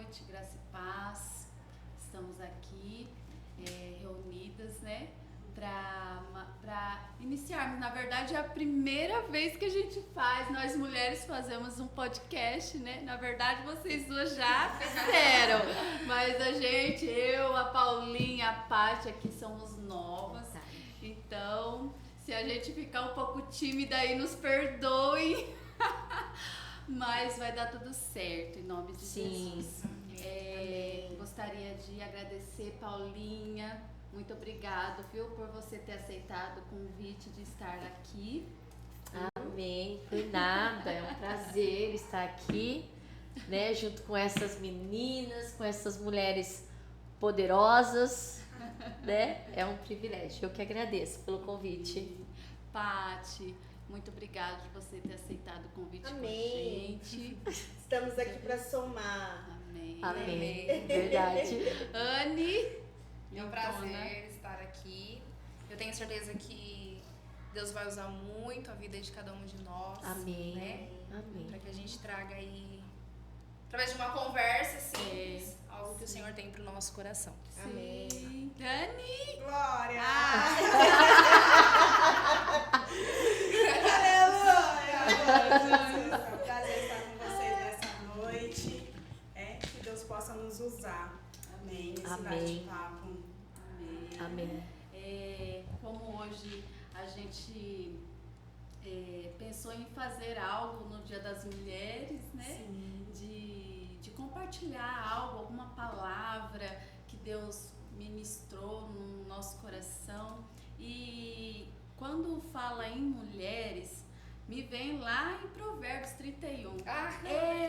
noite, graça e paz. Estamos aqui reunidas, né, para iniciarmos. Na verdade, é a primeira vez que a gente faz, nós mulheres fazemos um podcast, né? Na verdade, vocês duas já fizeram, mas a gente, eu, a Paulinha, a Paty aqui somos novas. Então, se a gente ficar um pouco tímida aí, nos perdoem. Mas vai dar tudo certo, em nome de Jesus. Gostaria de agradecer, Paulinha. Muito obrigado, viu, por você ter aceitado o convite de estar aqui. Amém, por nada, é um prazer estar aqui, né, junto com essas meninas, com essas mulheres poderosas, né, é um privilégio, eu que agradeço pelo convite. Paty, muito obrigada de você ter aceitado o convite. Amém. Com a gente. Estamos aqui para somar. Amém. Amém, verdade. Anne. É um prazer estar aqui. Eu tenho certeza que Deus vai usar muito a vida de cada um de nós. Amém. Né? Amém. Para que a gente traga aí, através de uma conversa simples, algo que o Senhor tem para o nosso coração. Amém. Sim. Dani. Glória! Aleluia! É um prazer estar com vocês nessa noite. Que Deus possa nos usar. Amém. Nesse Amém. bate-papo. Amém. Como hoje a gente pensou em fazer algo no Dia das Mulheres, né? De compartilhar algo, alguma palavra que Deus ministrou no nosso coração. E quando fala em mulheres, me vem lá em Provérbios 31.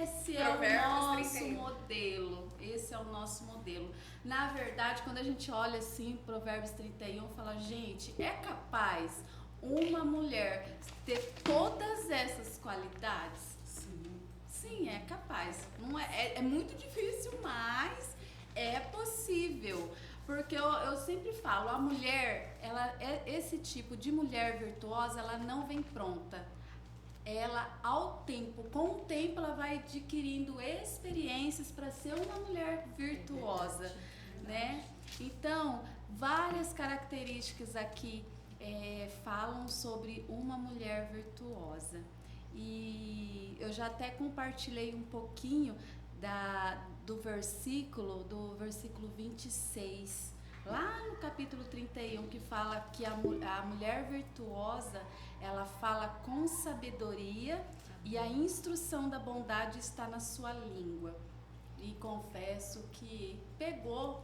Esse é o nosso 31. modelo. Esse é o nosso modelo. Na verdade, quando a gente olha assim, Provérbios 31, fala, gente, é capaz uma mulher ter todas essas qualidades? Sim, é capaz. Não é muito difícil, mas é possível. Porque eu sempre falo, a mulher, esse tipo de mulher virtuosa, ela não vem pronta. Ela, com o tempo, ela vai adquirindo experiências para ser uma mulher virtuosa, né? Então, várias características aqui falam sobre uma mulher virtuosa. E eu já até compartilhei um pouquinho do versículo 26, lá no capítulo 31, que fala que a mulher virtuosa, ela fala com sabedoria e a instrução da bondade está na sua língua. E confesso que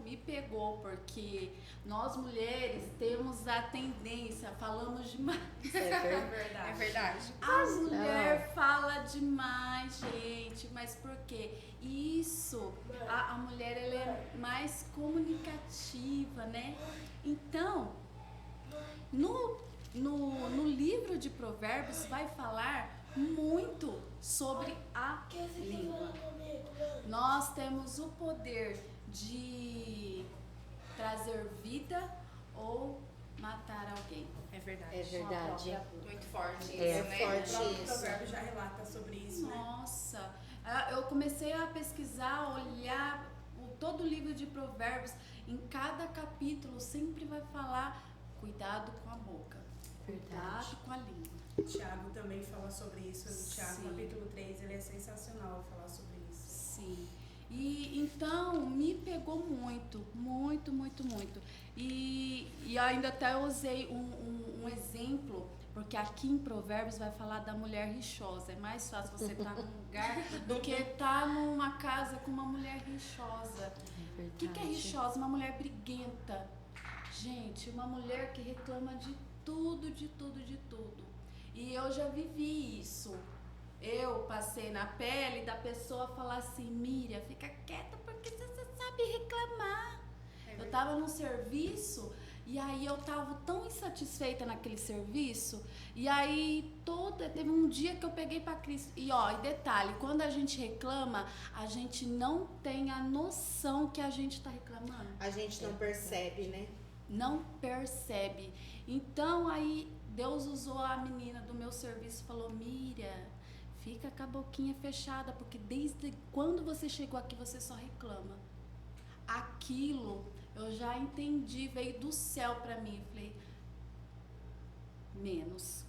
me pegou, porque nós mulheres temos a tendência, falamos demais. É verdade. A mulher fala demais, gente, mas por quê? Isso, a mulher, ela é mais comunicativa, né? Então, no livro de Provérbios vai falar muito sobre a língua. Nós temos o poder de trazer vida ou matar alguém. É verdade. É verdade. Muito forte isso, É né? forte. O próprio Isso. provérbio já relata sobre isso, né? Nossa, eu comecei a pesquisar, olhar todo o livro de Provérbios. Em cada capítulo sempre vai falar cuidado com a boca, cuidado com a língua. Tiago também fala sobre isso. No Tiago, Sim. capítulo 3, ele é sensacional falar sobre isso. Sim. E então me pegou muito, muito, muito, muito. E ainda até eu usei um exemplo, porque aqui em Provérbios vai falar da mulher rixosa. É mais fácil você estar num lugar do que estar numa casa com uma mulher rixosa. O que é rixosa? Uma mulher briguenta. Gente, uma mulher que reclama de tudo, de tudo, de tudo. E eu já vivi isso. Eu passei na pele da pessoa falar assim, Miriam, fica quieta porque você sabe reclamar. Eu tava num serviço e aí eu tava tão insatisfeita naquele serviço e aí teve um dia que eu peguei pra Cristo. E detalhe, quando a gente reclama, a gente não tem a noção que a gente tá reclamando. A gente não percebe, né? Não percebe. Então aí Deus usou a menina do meu serviço e falou, Miriam, fica com a boquinha fechada, porque desde quando você chegou aqui você só reclama. Aquilo eu já entendi, veio do céu pra mim. Eu falei, menos.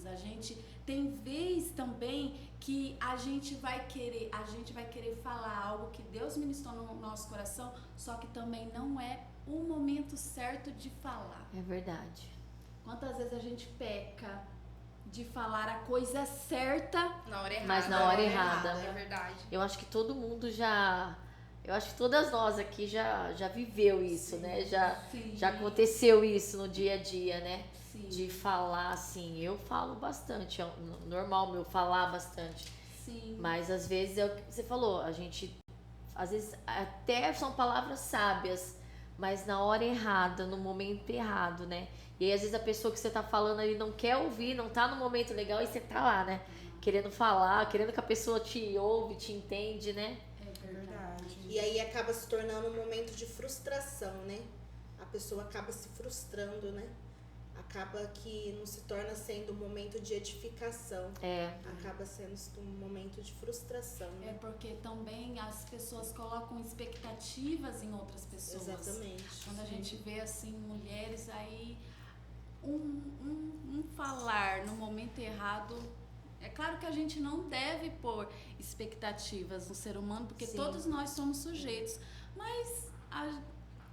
A gente tem vez também que a gente vai querer falar algo que Deus ministrou no nosso coração, só que também não é o momento certo de falar. É verdade. Quantas vezes a gente peca de falar a coisa certa, Na hora errada. Mas na hora errada. É verdade. Eu acho que todo mundo eu acho que todas nós aqui já viveu isso, né? Já aconteceu isso no dia a dia, né? Sim. De falar assim, eu falo bastante, é normal meu falar bastante. Sim. Mas às vezes é o que você falou, a gente, às vezes até são palavras sábias, mas na hora errada, no momento errado, né? E aí às vezes a pessoa que você tá falando ali não quer ouvir, não tá no momento legal e você tá lá, né? Querendo falar, querendo que a pessoa te ouve, te entende, né? É É verdade. E aí acaba se tornando um momento de frustração, né? A pessoa acaba se frustrando, né? Acaba que não se torna sendo um momento de edificação. Acaba sendo um momento de frustração, É né? porque também as pessoas colocam expectativas em outras pessoas. Exatamente. Quando a gente vê assim mulheres aí um falar no momento errado, é claro que a gente não deve pôr expectativas no ser humano, porque Sim. todos nós somos sujeitos, mas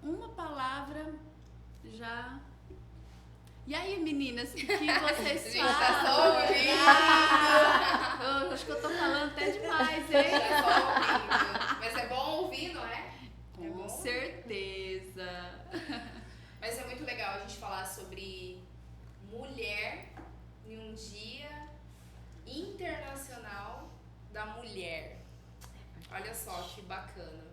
uma palavra já... E aí, meninas, o que vocês A gente tá só falam? ouvindo. Eu acho que eu tô falando até demais, hein? Tá só ouvindo. Mas é bom ouvir, não é? É Com bom. certeza. Mas é muito legal a gente falar sobre mulher em um dia internacional da mulher. Olha só que bacana.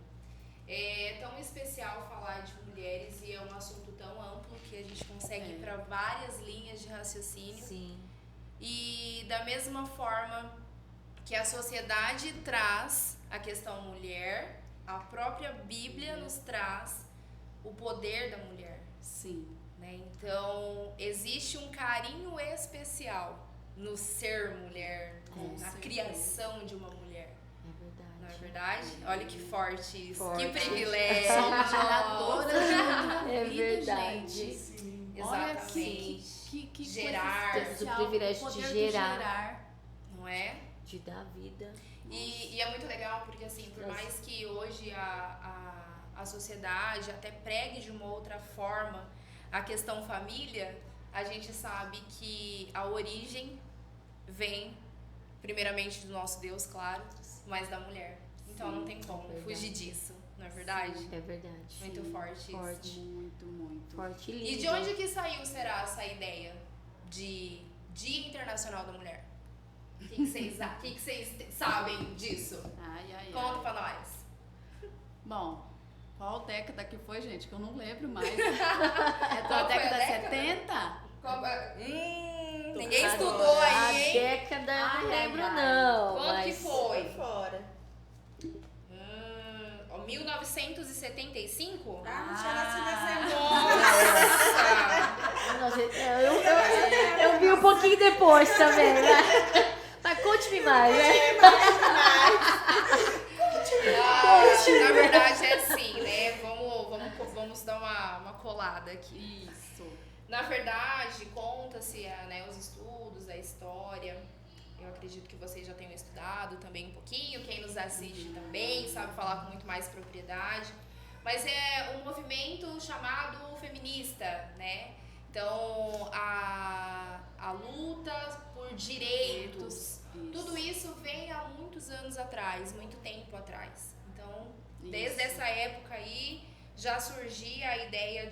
É tão especial falar de mulheres e é um assunto tão amplo que a gente consegue ir para várias linhas de raciocínio. Sim. E da mesma forma que a sociedade traz a questão mulher, a própria Bíblia nos traz o poder da mulher, Sim. né? Então, existe um carinho especial no ser mulher, Com na certeza. criação de uma mulher. Não é verdade. verdade? Olha que forte isso. Forte. Que privilégio. Somos geradoras de outra É vida, verdade. gente. Sim. Olha Exatamente. que Gerar. coisa especial, Temos o privilégio de poder do gerar. Não é? De dar vida. E é muito legal porque, assim, por mais que hoje a sociedade até pregue de uma outra forma a questão família, a gente sabe que a origem vem primeiramente do nosso Deus, claro, mas da mulher. Então não tem como verdade. fugir disso, não é verdade? É verdade. Muito forte isso. Forte. Muito. Forte e lindo. E de onde que saiu, será, essa ideia de Dia Internacional da Mulher? O que vocês sabem disso? Ai. Conta pra nós. Bom, qual década que foi, gente? Que eu não lembro mais. É da Qual foi a década década? 70? Ninguém A- estudou A aí, hein? década eu não Ai, lembro, ai. não. Quando que mas foi? Foi fora. 1975? Ah, não tinha nascido nessa época. Nossa! eu vi um pouquinho depois também, né? Mas conte-me mais, né? Na verdade é assim, né? Vamos dar uma colada aqui. Isso. Na verdade, conta-se né, os estudos, a história. Eu acredito que vocês já tenham estudado também um pouquinho. Quem nos assiste também sabe falar com muito mais propriedade. Mas é um movimento chamado feminista, né? Então, a luta por direitos, tudo isso vem há muitos anos atrás, muito tempo atrás. Então, desde essa época aí, já surgia a ideia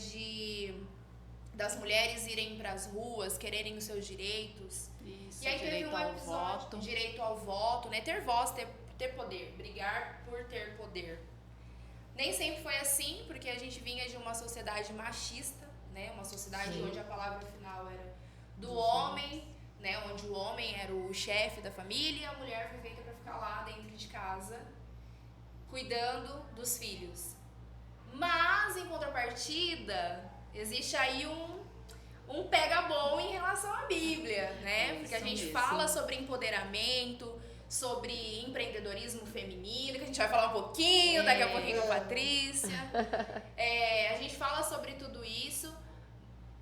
das mulheres irem para as ruas, quererem os seus direitos. Isso, E aí teve direito um ao episódio, voto. direito ao voto, né? Ter voz, ter poder, brigar por ter poder. Nem sempre foi assim, porque a gente vinha de uma sociedade machista, né? Uma sociedade onde a palavra final era do homem, né? Onde o homem era o chefe da família e a mulher foi feita para ficar lá dentro de casa, cuidando dos filhos. Mas, em contrapartida, existe aí um pega bom em relação à Bíblia, né? Porque a gente mesmo. fala sobre empoderamento, sobre empreendedorismo feminino, que a gente vai falar um pouquinho, daqui a pouquinho com a Patrícia. A gente fala sobre tudo isso.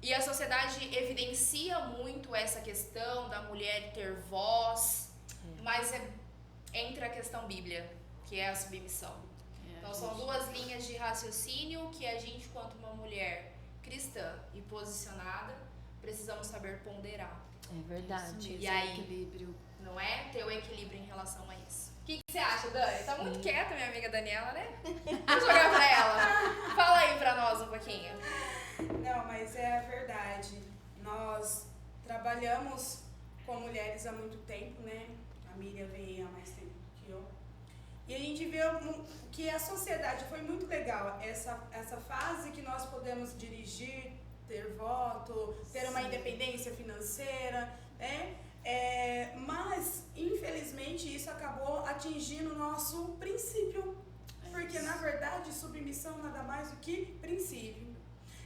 E a sociedade evidencia muito essa questão da mulher ter voz, mas entra a questão Bíblia, que é a submissão. Então são duas linhas de raciocínio que a gente, quanto uma mulher cristã e posicionada, precisamos saber ponderar. É verdade. E aí, equilíbrio. não é? Ter o equilíbrio em relação a isso. O que você acha, Dani? Tá muito quieta, minha amiga Daniela, né? Vou jogar pra ela. Fala aí pra nós um pouquinho. Não, mas é a verdade. Nós trabalhamos com mulheres há muito tempo, né? A Miriam veio há mais tempo que eu. E a gente vê que a sociedade foi muito legal. Essa fase que nós podemos dirigir, ter voto, ter uma independência financeira, né? Mas, infelizmente, isso acabou atingindo o nosso princípio. Porque, na verdade, submissão nada mais do que princípio.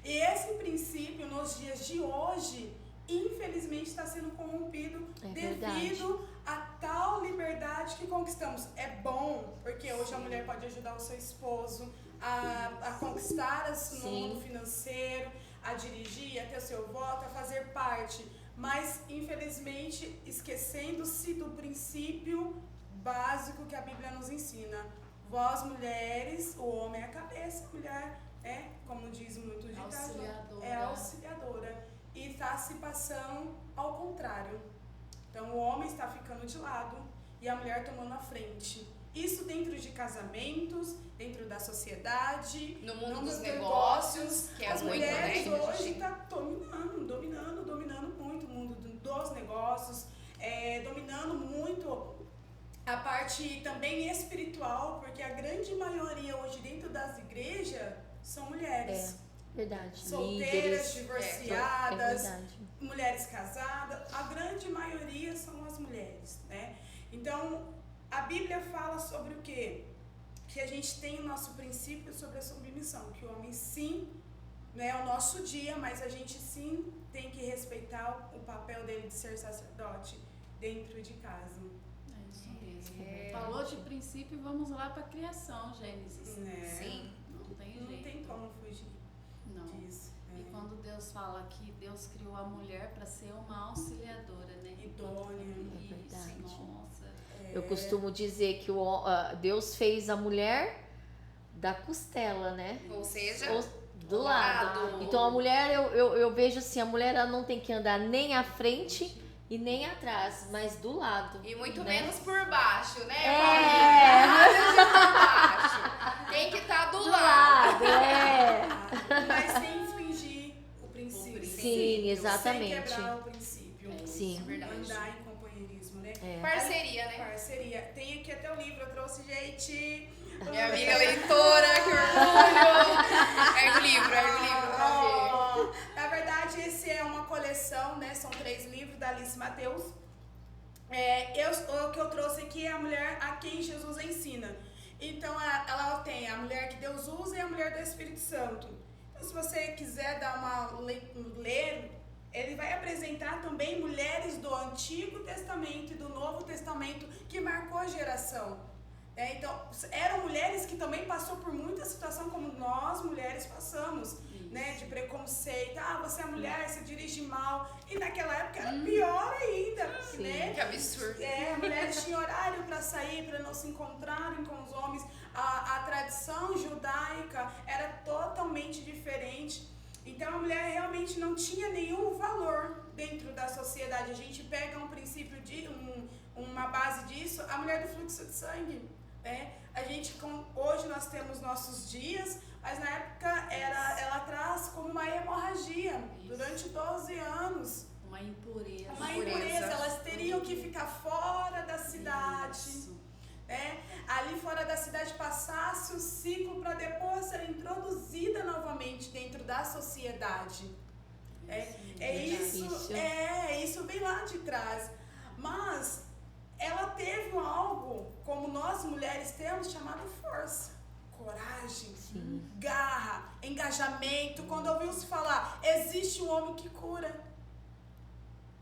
E esse princípio, nos dias de hoje, infelizmente está sendo corrompido devido a tal liberdade que conquistamos. É bom, porque hoje a mulher pode ajudar o seu esposo a conquistar no mundo financeiro, a dirigir, a ter o seu voto, a fazer parte. Mas, infelizmente, esquecendo-se do princípio básico que a Bíblia nos ensina. Vós, mulheres, o homem é a cabeça, a mulher como diz muito ditado, é auxiliadora. E está se passando ao contrário. Então, o homem está ficando de lado e a mulher tomando a frente. Isso dentro de casamentos, dentro da sociedade, no mundo dos negócios, que é as muito, mulheres né? hoje estão dominando muito o mundo dos negócios, dominando muito a parte também espiritual, porque a grande maioria hoje dentro das igrejas são mulheres. Verdade. Solteiras, Líderes, divorciadas, mulheres casadas, a grande maioria são as mulheres, né? Então, a Bíblia fala sobre o quê? Que a gente tem o nosso princípio sobre a submissão, que o homem sim, né, é o nosso dia, mas a gente sim tem que respeitar o papel dele de ser sacerdote dentro de casa. É isso mesmo. Falou de princípio, vamos lá para a criação, Gênesis. Sim. Não tem jeito. Não tem como fugir disso. E quando Deus fala que Deus criou a mulher para ser uma auxiliadora, né? Idônea. É verdade. Nossa. Eu costumo dizer que Deus fez a mulher da costela, né? Ou seja, do lado. Então a mulher, eu vejo assim, a mulher ela não tem que andar nem à frente e nem atrás, mas do lado. E muito né? menos por baixo, né? Tem que estar do lado. Mas sem infringir o princípio. Sim, exatamente. Sem quebrar o princípio. Sim. Andar em companheirismo, né? Parceria, né? Parceria. Tem aqui até o livro, eu trouxe, gente. Minha amiga leitora, que orgulho. Ergue o livro pra ver. Na verdade, esse é uma coleção, né? São 3 livros da Alice Mateus. O que eu trouxe aqui é a mulher a quem Jesus ensina. Então, ela tem a mulher que Deus usa e a mulher do Espírito Santo. Então, se você quiser dar ler, ele vai apresentar também mulheres do Antigo Testamento e do Novo Testamento que marcou a geração. Então, eram mulheres que também passou por muita situação como nós, mulheres, passamos, né? De preconceito. Você é mulher, você dirige mal. E naquela época era pior ainda, né? Que absurdo. Mulheres tinham horário para sair, para não se encontrarem com os homens. A tradição judaica era totalmente diferente. Então, a mulher realmente não tinha nenhum valor dentro da sociedade. A gente pega um princípio, uma base disso, a mulher do fluxo de sangue. Hoje nós temos nossos dias, mas na época ela traz como uma hemorragia durante 12 anos. Uma impureza. Elas teriam que ficar fora da cidade. Ali fora da cidade passasse o ciclo para depois ser introduzida novamente dentro da sociedade. Isso vem lá de trás. Mas ela teve algo, como nós mulheres temos, chamado força, coragem, garra, engajamento. Quando ouvimos falar, existe um homem que cura.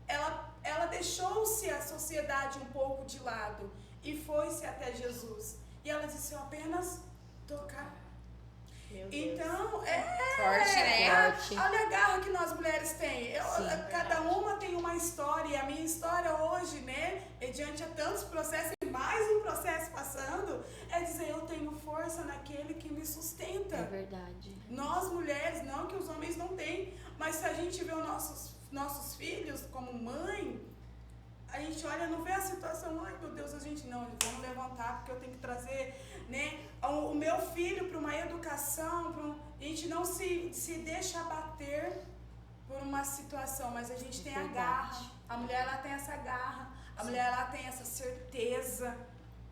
Ela deixou-se a sociedade um pouco de lado. e foi-se até Jesus. E ela disse, eu apenas tocar. Então, forte, né? Forte. Olha a garra que nós mulheres temos. Cada uma tem uma história. E a minha história hoje, né, mediante a tantos processos e mais um processo passando, é dizer, eu tenho força naquele que me sustenta. É verdade. Nós mulheres, não que os homens não têm, mas se a gente vê os nossos filhos como mãe, a gente olha, não vê a situação, ai meu Deus, a gente não, vamos levantar porque eu tenho que trazer, né, o meu filho para uma educação, a gente não se deixa abater por uma situação, mas a gente tem a garra, a mulher ela tem essa garra, a mulher ela tem essa certeza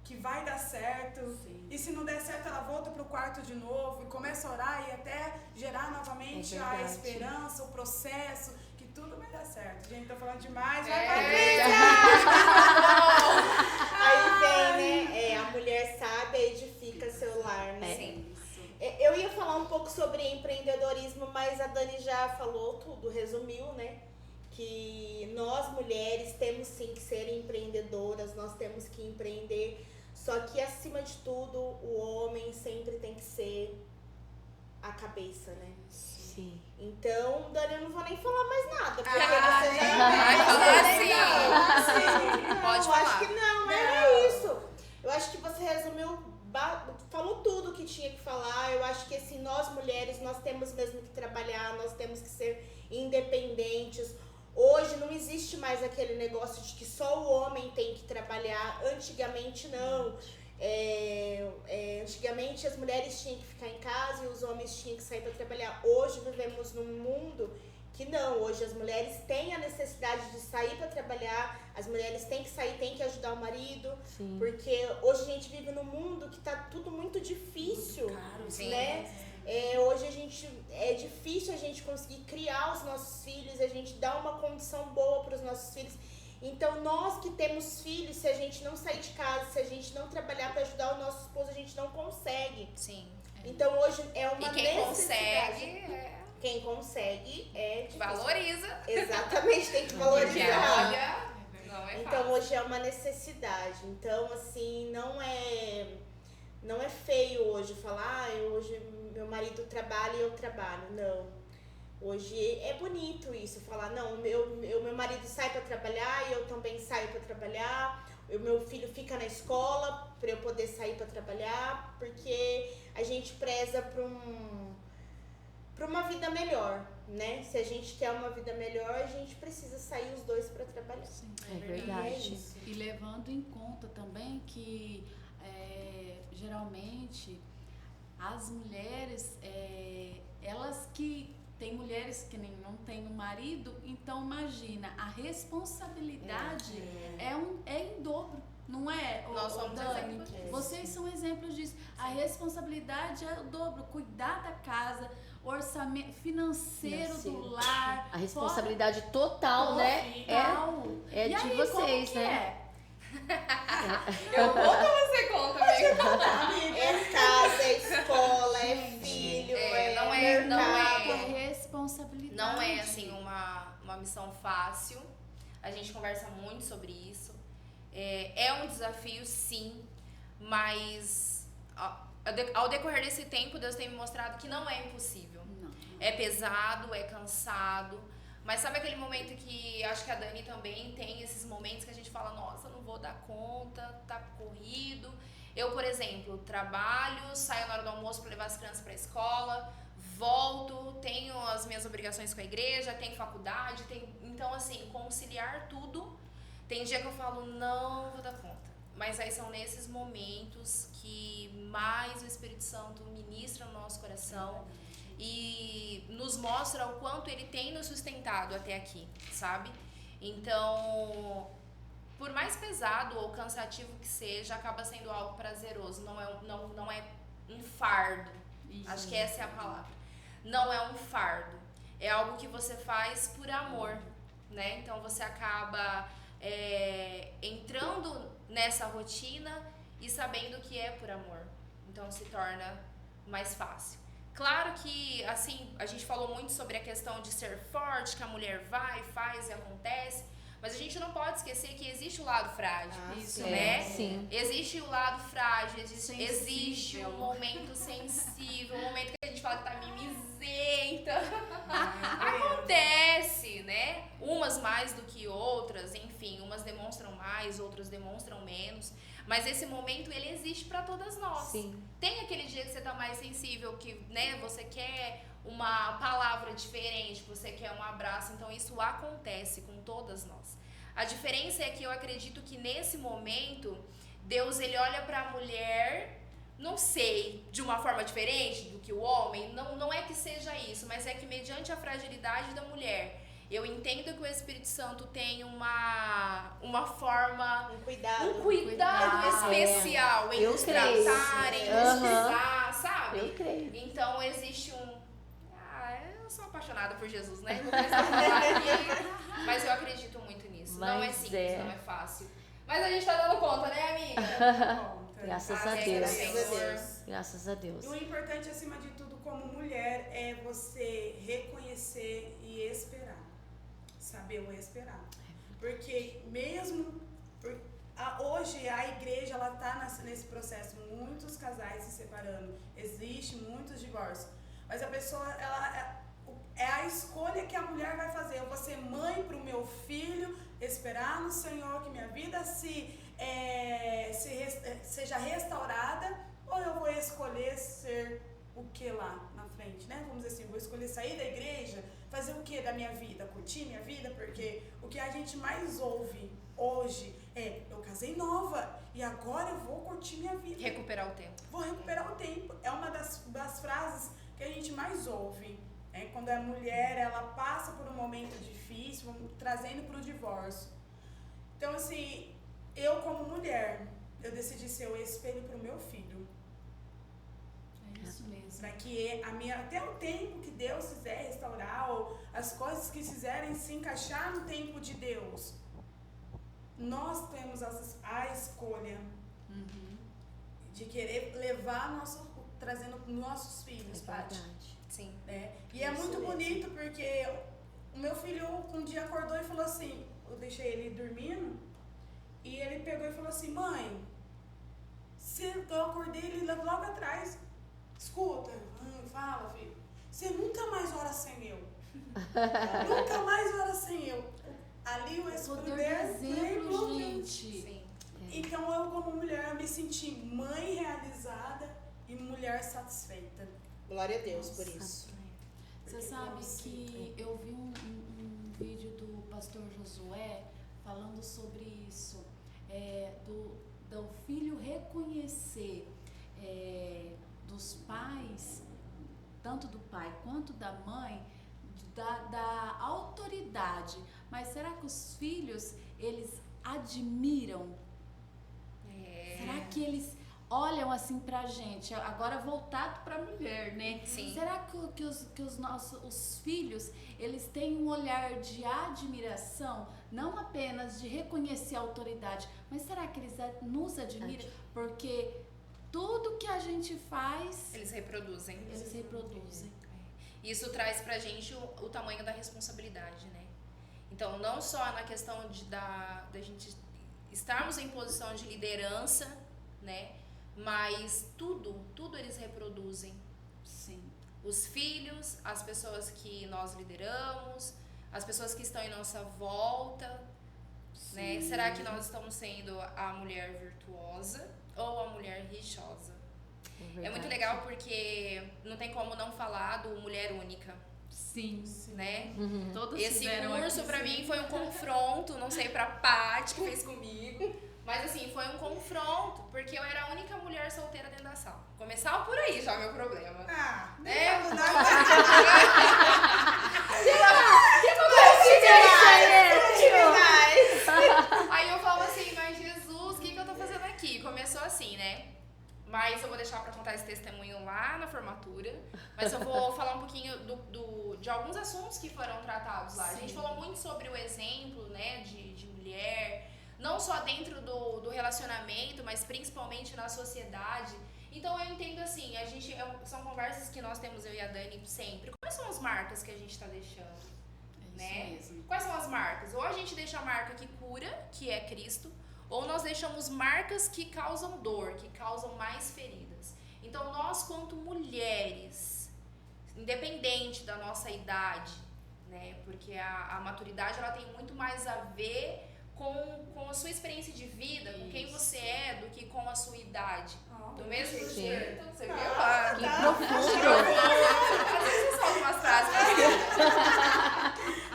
que vai dar certo. Sim. E se não der certo ela volta pro quarto de novo e começa a orar e até gerar novamente a esperança, o processo, que tudo vai dar certo. Gente, tô falando demais, vai Aí vem, né, a mulher sábia edifica seu lar, né? Sim. Eu ia falar um pouco sobre empreendedorismo, mas a Dani já falou tudo, resumiu, né? Que nós mulheres temos sim que ser empreendedoras, nós temos que empreender, só que acima de tudo o homem sempre tem que ser a cabeça, né? Sim. Então, Dani, eu não vou nem falar mais nada, porque você vai falar assim. Não, pode falar. falar. Acho que não, era isso. Eu acho que você resumiu, falou tudo que tinha que falar. Eu acho que assim, nós mulheres, nós temos mesmo que trabalhar, nós temos que ser independentes. Hoje não existe mais aquele negócio de que só o homem tem que trabalhar. Antigamente não. Antigamente as mulheres tinham que ficar em casa e os homens tinham que sair para trabalhar. Hoje vivemos num mundo que não. Hoje as mulheres têm a necessidade de sair para trabalhar. As mulheres têm que sair, têm que ajudar o marido. Sim. Porque hoje a gente vive num mundo que tá tudo muito difícil, muito caro, né? Hoje é difícil a gente conseguir criar os nossos filhos, a gente dar uma condição boa para os nossos filhos. Então, nós que temos filhos, se a gente não sair de casa, se a gente não trabalhar para ajudar o nosso esposo, a gente não consegue. Sim. Então, hoje é uma necessidade. Quem consegue é difícil. Valoriza. Exatamente, tem que valorizar. Olha, não é então, hoje é uma necessidade. Então, assim, não é feio hoje falar, hoje meu marido trabalha e eu trabalho. Não. Hoje é bonito isso, falar, não, meu marido sai para trabalhar e eu também saio para trabalhar, o meu filho fica na escola para eu poder sair para trabalhar, porque a gente preza para uma vida melhor, né? Se a gente quer uma vida melhor, a gente precisa sair os dois para trabalhar. Sim, é verdade. E levando em conta também que geralmente as mulheres, elas que tem mulheres que não têm um marido, então imagina, a responsabilidade é em dobro, não é? Nós somos Dani, exemplos. vocês são exemplos disso. A responsabilidade é o dobro, cuidar da casa, orçamento financeiro do lar. A responsabilidade total, né? É de aí, vocês, como né? Eu conto ou você conta, amiga? É casa, é escola, é filho, não mercado. É responsabilidade. Não é assim uma missão fácil. A gente conversa muito sobre isso. É um desafio, sim, mas ao decorrer desse tempo, Deus tem me mostrado que não é impossível. Não. É pesado, é cansado. Mas sabe aquele momento que acho que a Dani também tem esses momentos que a gente fala, nossa, não vou dar conta, tá corrido. Eu, por exemplo, trabalho, saio na hora do almoço para levar as crianças para a escola, volto, tenho as minhas obrigações com a igreja, tenho faculdade, então assim, conciliar tudo. Tem dia que eu falo, não vou dar conta. Mas aí são nesses momentos que mais o Espírito Santo ministra no nosso coração e nos mostra o quanto ele tem nos sustentado até aqui, sabe? Então, por mais pesado ou cansativo que seja, acaba sendo algo prazeroso, não é um fardo. Isso. Acho que essa é a palavra. Não é um fardo, é algo que você faz por amor, né? Então você acaba entrando nessa rotina e sabendo que é por amor, então se torna mais fácil. Claro que, assim, a gente falou muito sobre a questão de ser forte, que a mulher vai, faz e acontece, Mas a gente não pode esquecer que existe o lado frágil, Isso, né? Sim. Existe o lado frágil, existe Sensível. um momento sensível, um momento que a gente fala que tá mimizenta. Acontece, né? Umas mais do que outras, enfim, umas demonstram mais, outras demonstram menos. Mas esse momento, ele existe para todas nós. Sim. Tem aquele dia que você tá mais sensível, que, né, você quer uma palavra diferente, você quer um abraço. Então, isso acontece com todas nós. A diferença é que eu acredito que nesse momento, Deus, ele olha para a mulher, não sei, de uma forma diferente do que o homem. Não é que seja isso, mas é que mediante a fragilidade da mulher, eu entendo que o Espírito Santo tem uma forma, Um cuidado. um cuidado especial em Eu nos creio. tratar, em nos cuidar, sabe? Eu creio. Então existe eu sou apaixonada por Jesus, né? Não preciso falar aqui, mas eu acredito muito nisso. Não é Mas simples, não é fácil. Mas a gente tá dando conta, né, amiga? Graças a Amém, Deus. Senhor. Graças a Deus. E o importante, acima de tudo, como mulher, é você reconhecer e esperar. Saber o esperar. Porque mesmo... Hoje a igreja, ela tá nesse processo. Muitos casais se separando. Existe muitos divórcios. Mas a pessoa, é a escolha que a mulher vai fazer. Eu vou ser mãe para o meu filho, esperar no Senhor que minha vida seja restaurada, ou eu vou escolher ser o que lá na frente, né? Vamos dizer assim, vou escolher sair da igreja, fazer o que da minha vida? Curtir minha vida? Porque o que a gente mais ouve hoje é: eu casei nova e agora eu vou curtir minha vida. Recuperar o tempo. Vou recuperar o tempo. É uma das frases que a gente mais ouve. Quando a mulher, ela passa por um momento difícil, trazendo para o divórcio. Então, assim, eu como mulher, eu decidi ser o espelho para o meu filho. É isso mesmo. Para que até o tempo que Deus quiser restaurar, ou as coisas que quiserem se encaixar no tempo de Deus, nós temos a escolha de querer levar trazendo nossos filhos, Paty. Sim. E é muito bonito porque o meu filho um dia acordou e falou assim, eu deixei ele dormindo, e ele pegou e falou assim: mãe, eu acordei ele logo atrás. Escuta, fala, filho, você nunca mais ora sem eu. Nunca mais ora sem eu. Ali o Poder do exemplo, gente. Sim. Então eu, como mulher, eu me senti mãe realizada e mulher satisfeita. Glória a Deus por isso. Você sabe que eu vi um vídeo do pastor Josué falando sobre isso, do filho reconhecer dos pais, tanto do pai quanto da mãe, da autoridade. Mas será que os filhos, eles admiram? Será que eles olham assim pra gente? Agora voltado pra mulher, né? Sim. Será que os filhos, eles têm um olhar de admiração, não apenas de reconhecer a autoridade, mas será que eles nos admiram? Porque tudo que a gente faz, Eles reproduzem. eles reproduzem. Isso traz pra gente o tamanho da responsabilidade, né? Então, não só na questão da gente estarmos em posição de liderança, né? Mas tudo eles reproduzem. Sim. Os filhos, as pessoas que nós lideramos, as pessoas que estão em nossa volta, né? Será que nós estamos sendo a mulher virtuosa ou a mulher rixosa? É muito legal porque não tem como não falar do Mulher Única, Sim. né? Todos Esse tiveram curso aqui, pra sim. mim foi um confronto, não sei pra Paty que fez comigo, mas assim, foi um confronto, porque eu era a única mulher solteira dentro da sala. Começava por aí já o meu problema. Aí eu falo assim, mas Jesus, o que eu tô fazendo aqui? Começou assim, né? Mas eu vou deixar pra contar esse testemunho lá na formatura. Mas eu vou falar um pouquinho de alguns assuntos que foram tratados lá. A gente falou muito sobre o exemplo, né, de mulher, não só dentro do relacionamento, mas principalmente na sociedade. Então eu entendo assim, são conversas que nós temos, eu e a Dani, sempre. Quais são as marcas que a gente tá deixando? né? mesmo. Quais são as marcas? Ou a gente deixa a marca que cura, que é Cristo, ou nós deixamos marcas que causam dor, que causam mais feridas. Então nós, quanto mulheres, independente da nossa idade, né? Porque a maturidade ela tem muito mais a ver com a sua experiência de vida, com quem você é, do que com a sua idade. Do mesmo jeito, você viu? Que profundo. Às vezes só algumas frases.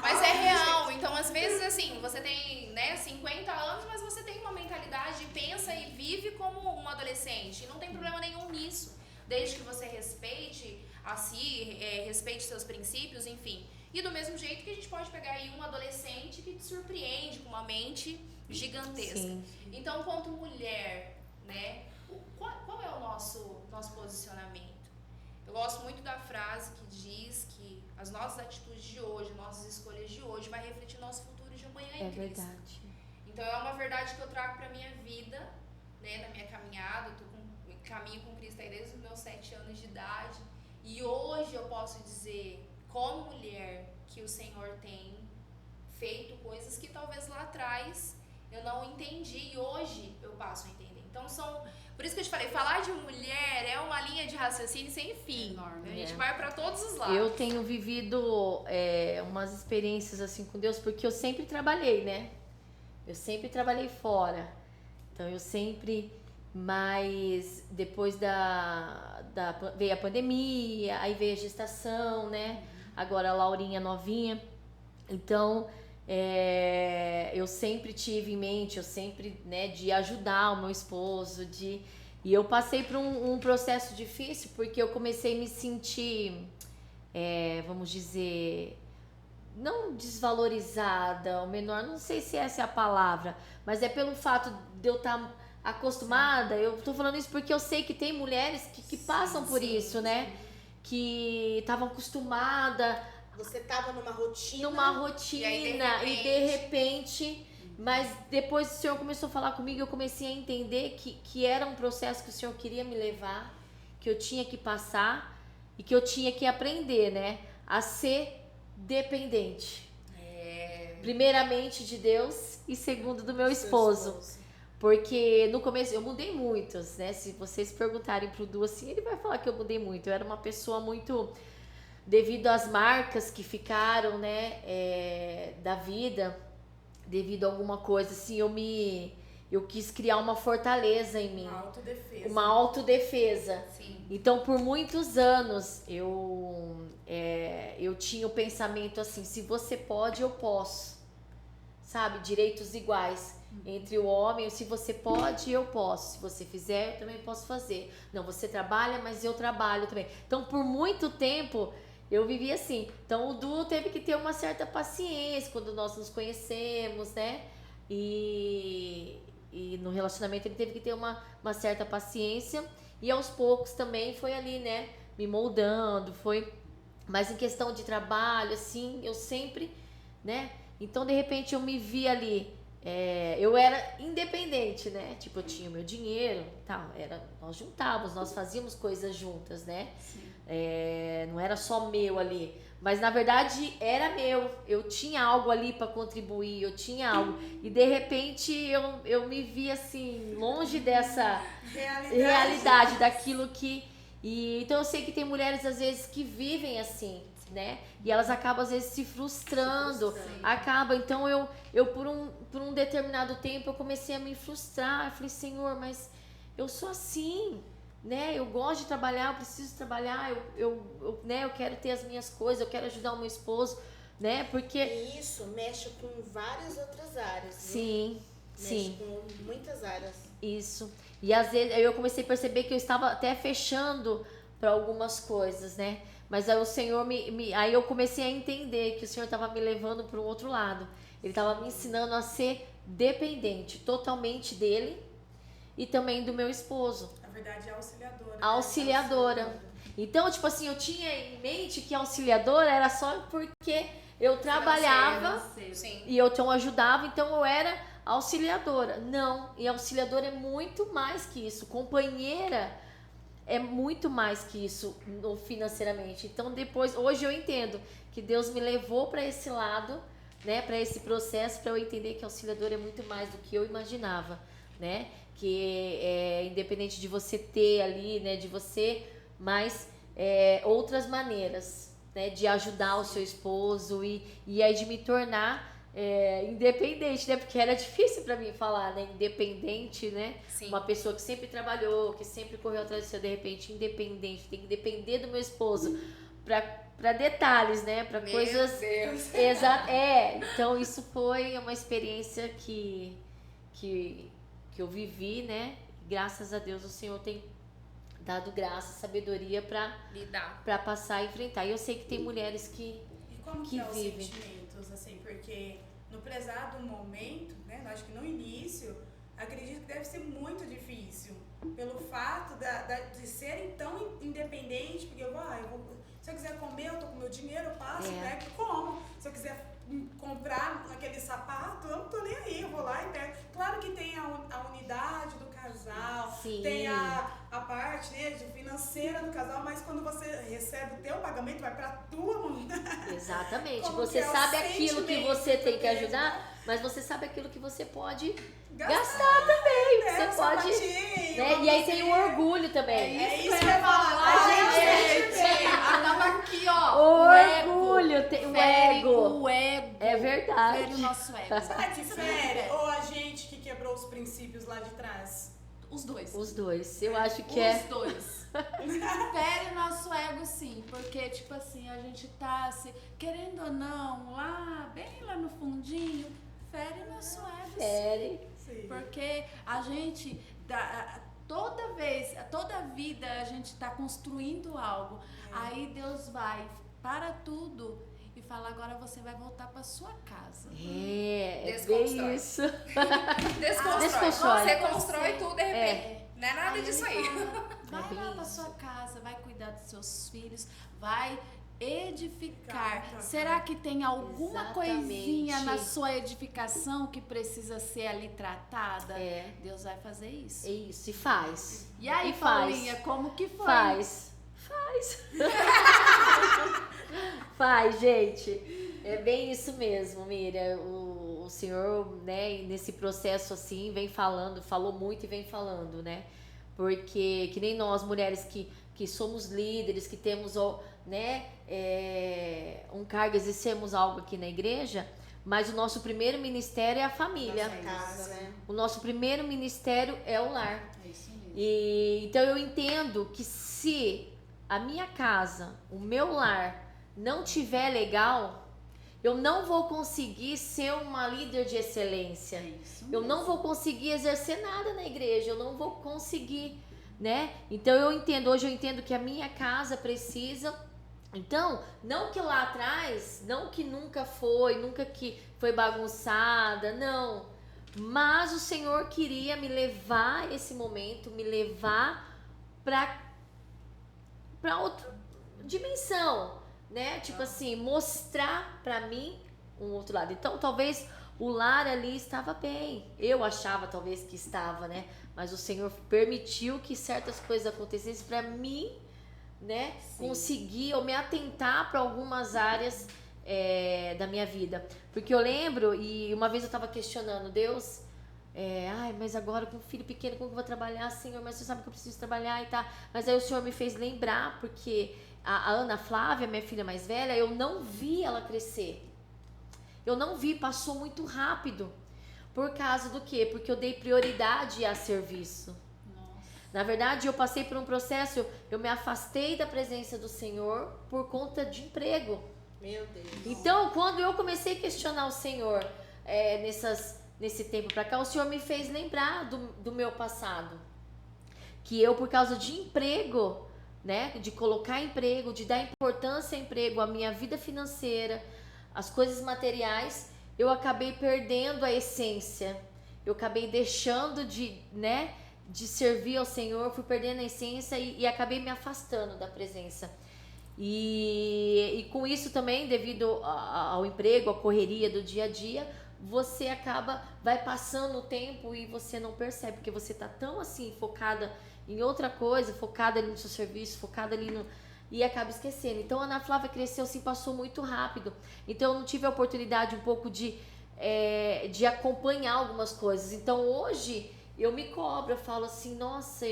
Mas é real. Então, às vezes, assim, você tem, né, 50 anos, mas você tem uma mentalidade, pensa e vive como um adolescente. E não tem problema nenhum nisso. Desde que você respeite a si, respeite seus princípios, enfim. E do mesmo jeito que a gente pode pegar aí um adolescente que te surpreende com uma mente gigantesca. Sim. Então, quanto mulher, né, qual é o nosso posicionamento? Eu gosto muito da frase que diz que as nossas atitudes de hoje, nossas escolhas de hoje vai refletir nosso futuro de amanhã em Cristo. Verdade. Então, é uma verdade que eu trago pra minha vida, né, na minha caminhada. Eu caminho com Cristo aí desde os meus 7 anos de idade. E hoje eu posso dizer, como mulher, que o Senhor tem feito coisas que talvez lá atrás eu não entendi e hoje eu passo a entender. Então por isso que eu te falei, falar de mulher é uma linha de raciocínio sem fim. Enorme. A gente vai para todos os lados. Eu tenho vivido umas experiências assim com Deus, porque eu sempre trabalhei, né? Eu sempre trabalhei fora. Então eu sempre, mas depois veio a pandemia, aí veio a gestação, né? Agora a Laurinha novinha. Então, eu sempre tive em mente, eu sempre, né, de ajudar o meu esposo, e eu passei por um processo difícil, porque eu comecei a me sentir, vamos dizer, não desvalorizada, ou menor, não sei se essa é a palavra, mas é pelo fato de eu estar acostumada. Eu tô falando isso porque eu sei que tem mulheres que passam por isso, né? Que estavam acostumadas. Você tava numa rotina. E aí, de repente, mas depois o Senhor começou a falar comigo, eu comecei a entender que era um processo que o Senhor queria me levar, que eu tinha que passar e que eu tinha que aprender, né? A ser dependente. Primeiramente de Deus e segundo do meu esposo. Porque no começo eu mudei muito, né? Se vocês perguntarem pro Du assim, ele vai falar que eu mudei muito. Eu era uma pessoa muito, devido às marcas que ficaram, né, da vida, devido a alguma coisa, assim, eu quis criar uma fortaleza em mim. Uma autodefesa. Sim. Então, por muitos anos, eu tinha o pensamento assim, se você pode, eu posso. Sabe? Direitos iguais entre o homem. Se você pode, eu posso. Se você fizer, eu também posso fazer. Não, você trabalha, mas eu trabalho também. Então, por muito tempo, eu vivi assim. Então, o Du teve que ter uma certa paciência quando nós nos conhecemos, né? E no relacionamento ele teve que ter uma certa paciência. E aos poucos também foi ali, né? Me moldando, foi... Mas em questão de trabalho, assim, eu sempre, né? Então, de repente, eu me vi ali, eu era independente, né? Tipo, eu tinha o meu dinheiro, tal, nós juntávamos, nós fazíamos coisas juntas, né? Não era só meu ali, mas na verdade era meu. Eu tinha algo ali para contribuir, eu tinha algo. E de repente eu me vi assim, longe dessa realidade daquilo que... então eu sei que tem mulheres às vezes que vivem assim, né? E elas acabam às vezes se frustrando. Então eu por um determinado tempo eu comecei a me frustrar. Eu falei, Senhor, mas eu sou assim, né? Eu gosto de trabalhar, eu preciso trabalhar, né? Eu quero ter as minhas coisas, eu quero ajudar o meu esposo, né? Porque E isso mexe com várias outras áreas. sim, Mexe sim, com muitas áreas. isso. E às vezes eu comecei a perceber que eu estava até fechando para algumas coisas, né? Mas aí o Senhor aí eu comecei a entender que o Senhor estava me levando para um outro lado. Ele estava me ensinando a ser dependente totalmente dele e também do meu esposo. Na verdade, é auxiliadora. Auxiliadora. Então, tipo assim, eu tinha em mente que auxiliadora era só porque eu trabalhava Sim. e eu então ajudava, então eu era auxiliadora. Não, e auxiliadora é muito mais que isso. Companheira é muito mais que isso financeiramente. Então depois, hoje eu entendo que Deus me levou para esse lado, né, para esse processo, para eu entender que auxiliador é muito mais do que eu imaginava, né, que é independente de você ter ali, né, de você, mas outras maneiras, né, de ajudar o seu esposo e aí de me tornar independente, né, porque era difícil para mim falar, né, independente, né, Sim. uma pessoa que sempre trabalhou, que sempre correu atrás do seu, de repente, independente, tem que depender do meu esposo para detalhes, né, para coisas... Deus. Exato, então isso foi uma experiência que eu vivi, né, graças a Deus o Senhor tem dado graça, sabedoria Lidar. para passar e enfrentar, e eu sei que tem mulheres E como que é os vivem. sentimentos, assim, porque no prezado momento, né, acho que no início, acredito que deve ser muito difícil, pelo fato de serem tão independentes, porque se eu quiser comer, eu tô com meu dinheiro, eu passo, pego e como. Se eu quiser comprar aquele sapato, eu não tô nem aí, eu vou lá e pego. Claro que tem a unidade do casal, Sim. tem a parte, né, financeira do casal, mas quando você recebe o teu pagamento, vai pra tua mão. Exatamente, Como você que é o sabe aquilo que você tem que sentimento ajudar, mas você sabe aquilo que você pode Gastar gastar também, né, você um pode, sapatinho, né? E aí tem o orgulho também. É isso que eu ia falar. Gente, acaba aqui, ó. O o ego. orgulho, o Fere ego. o ego. É verdade. Fere o nosso ego. Será que fere? Ou a gente que quebrou os princípios lá de trás? Os dois. Os dois, eu acho que Os dois. Fere o nosso ego, sim. Porque, tipo assim, a gente tá, querendo ou não, bem lá no fundinho, fere o nosso ego, sim. Fere. Sim. Porque a gente, toda vida a gente tá construindo algo. Aí Deus vai para tudo e fala, agora você vai voltar para sua casa. É bem Desconstrói. isso. Desconstrói. Você Você- constrói tudo de repente. Não é nada Aí disso ele aí. fala, vai É bem lá para isso. sua casa, vai cuidar dos seus filhos, vai edificar. Tá. Será que tem alguma Exatamente. coisinha na sua edificação que precisa ser ali tratada? É. Deus vai fazer isso. É isso, e faz. E aí, E faz. Paulinha, como que foi? Faz. Faz, gente. É bem isso mesmo, Miriam. O Senhor, né, nesse processo assim, falou muito e vem falando, né? Porque que nem nós, mulheres que somos líderes, que temos, né, um cargo, exercemos algo aqui na igreja, mas o nosso primeiro ministério é a família. Nossa casa, né? O nosso primeiro ministério é o lar. É isso mesmo. Então eu entendo que se a minha casa, o meu lar não tiver legal, eu não vou conseguir ser uma líder de excelência. É isso Eu não mesmo. vou conseguir exercer nada na igreja, eu não vou conseguir, né? Então hoje eu entendo que a minha casa precisa. Então, não que lá atrás, não que nunca que foi bagunçada, não. Mas o Senhor queria me levar a esse momento, me levar para outra dimensão, né? Tipo assim, mostrar para mim um outro lado. Então, talvez o lar ali estava bem. Eu achava talvez que estava, né? Mas o Senhor permitiu que certas coisas acontecessem para mim, né? Conseguir ou me atentar para algumas áreas da minha vida. Porque eu lembro, e uma vez eu estava questionando Deus, mas agora com um filho pequeno, como que eu vou trabalhar, Senhor? Mas você sabe que eu preciso trabalhar e tá. Mas aí o Senhor me fez lembrar, porque a Ana Flávia, minha filha mais velha, eu não vi ela crescer. Eu não vi, passou muito rápido. Por causa do quê? Porque eu dei prioridade a serviço. Na verdade, eu passei por um processo, eu me afastei da presença do Senhor por conta de emprego. Meu Deus. Então, quando eu comecei a questionar o Senhor nesse tempo pra cá, o Senhor me fez lembrar do meu passado. Que eu, por causa de emprego, né, de colocar emprego, de dar importância ao emprego, a minha vida financeira, as coisas materiais, eu acabei perdendo a essência. Eu acabei deixando de servir ao Senhor, fui perdendo a essência e acabei me afastando da presença. E com isso também, devido ao emprego, à correria do dia a dia, você vai passando o tempo e você não percebe, porque você tá tão assim focada em outra coisa, focada ali no seu serviço, focada ali no... E acaba esquecendo. Então a Ana Flávia cresceu assim, passou muito rápido. Então eu não tive a oportunidade um pouco de acompanhar algumas coisas. Então hoje eu me cobro, eu falo assim, nossa,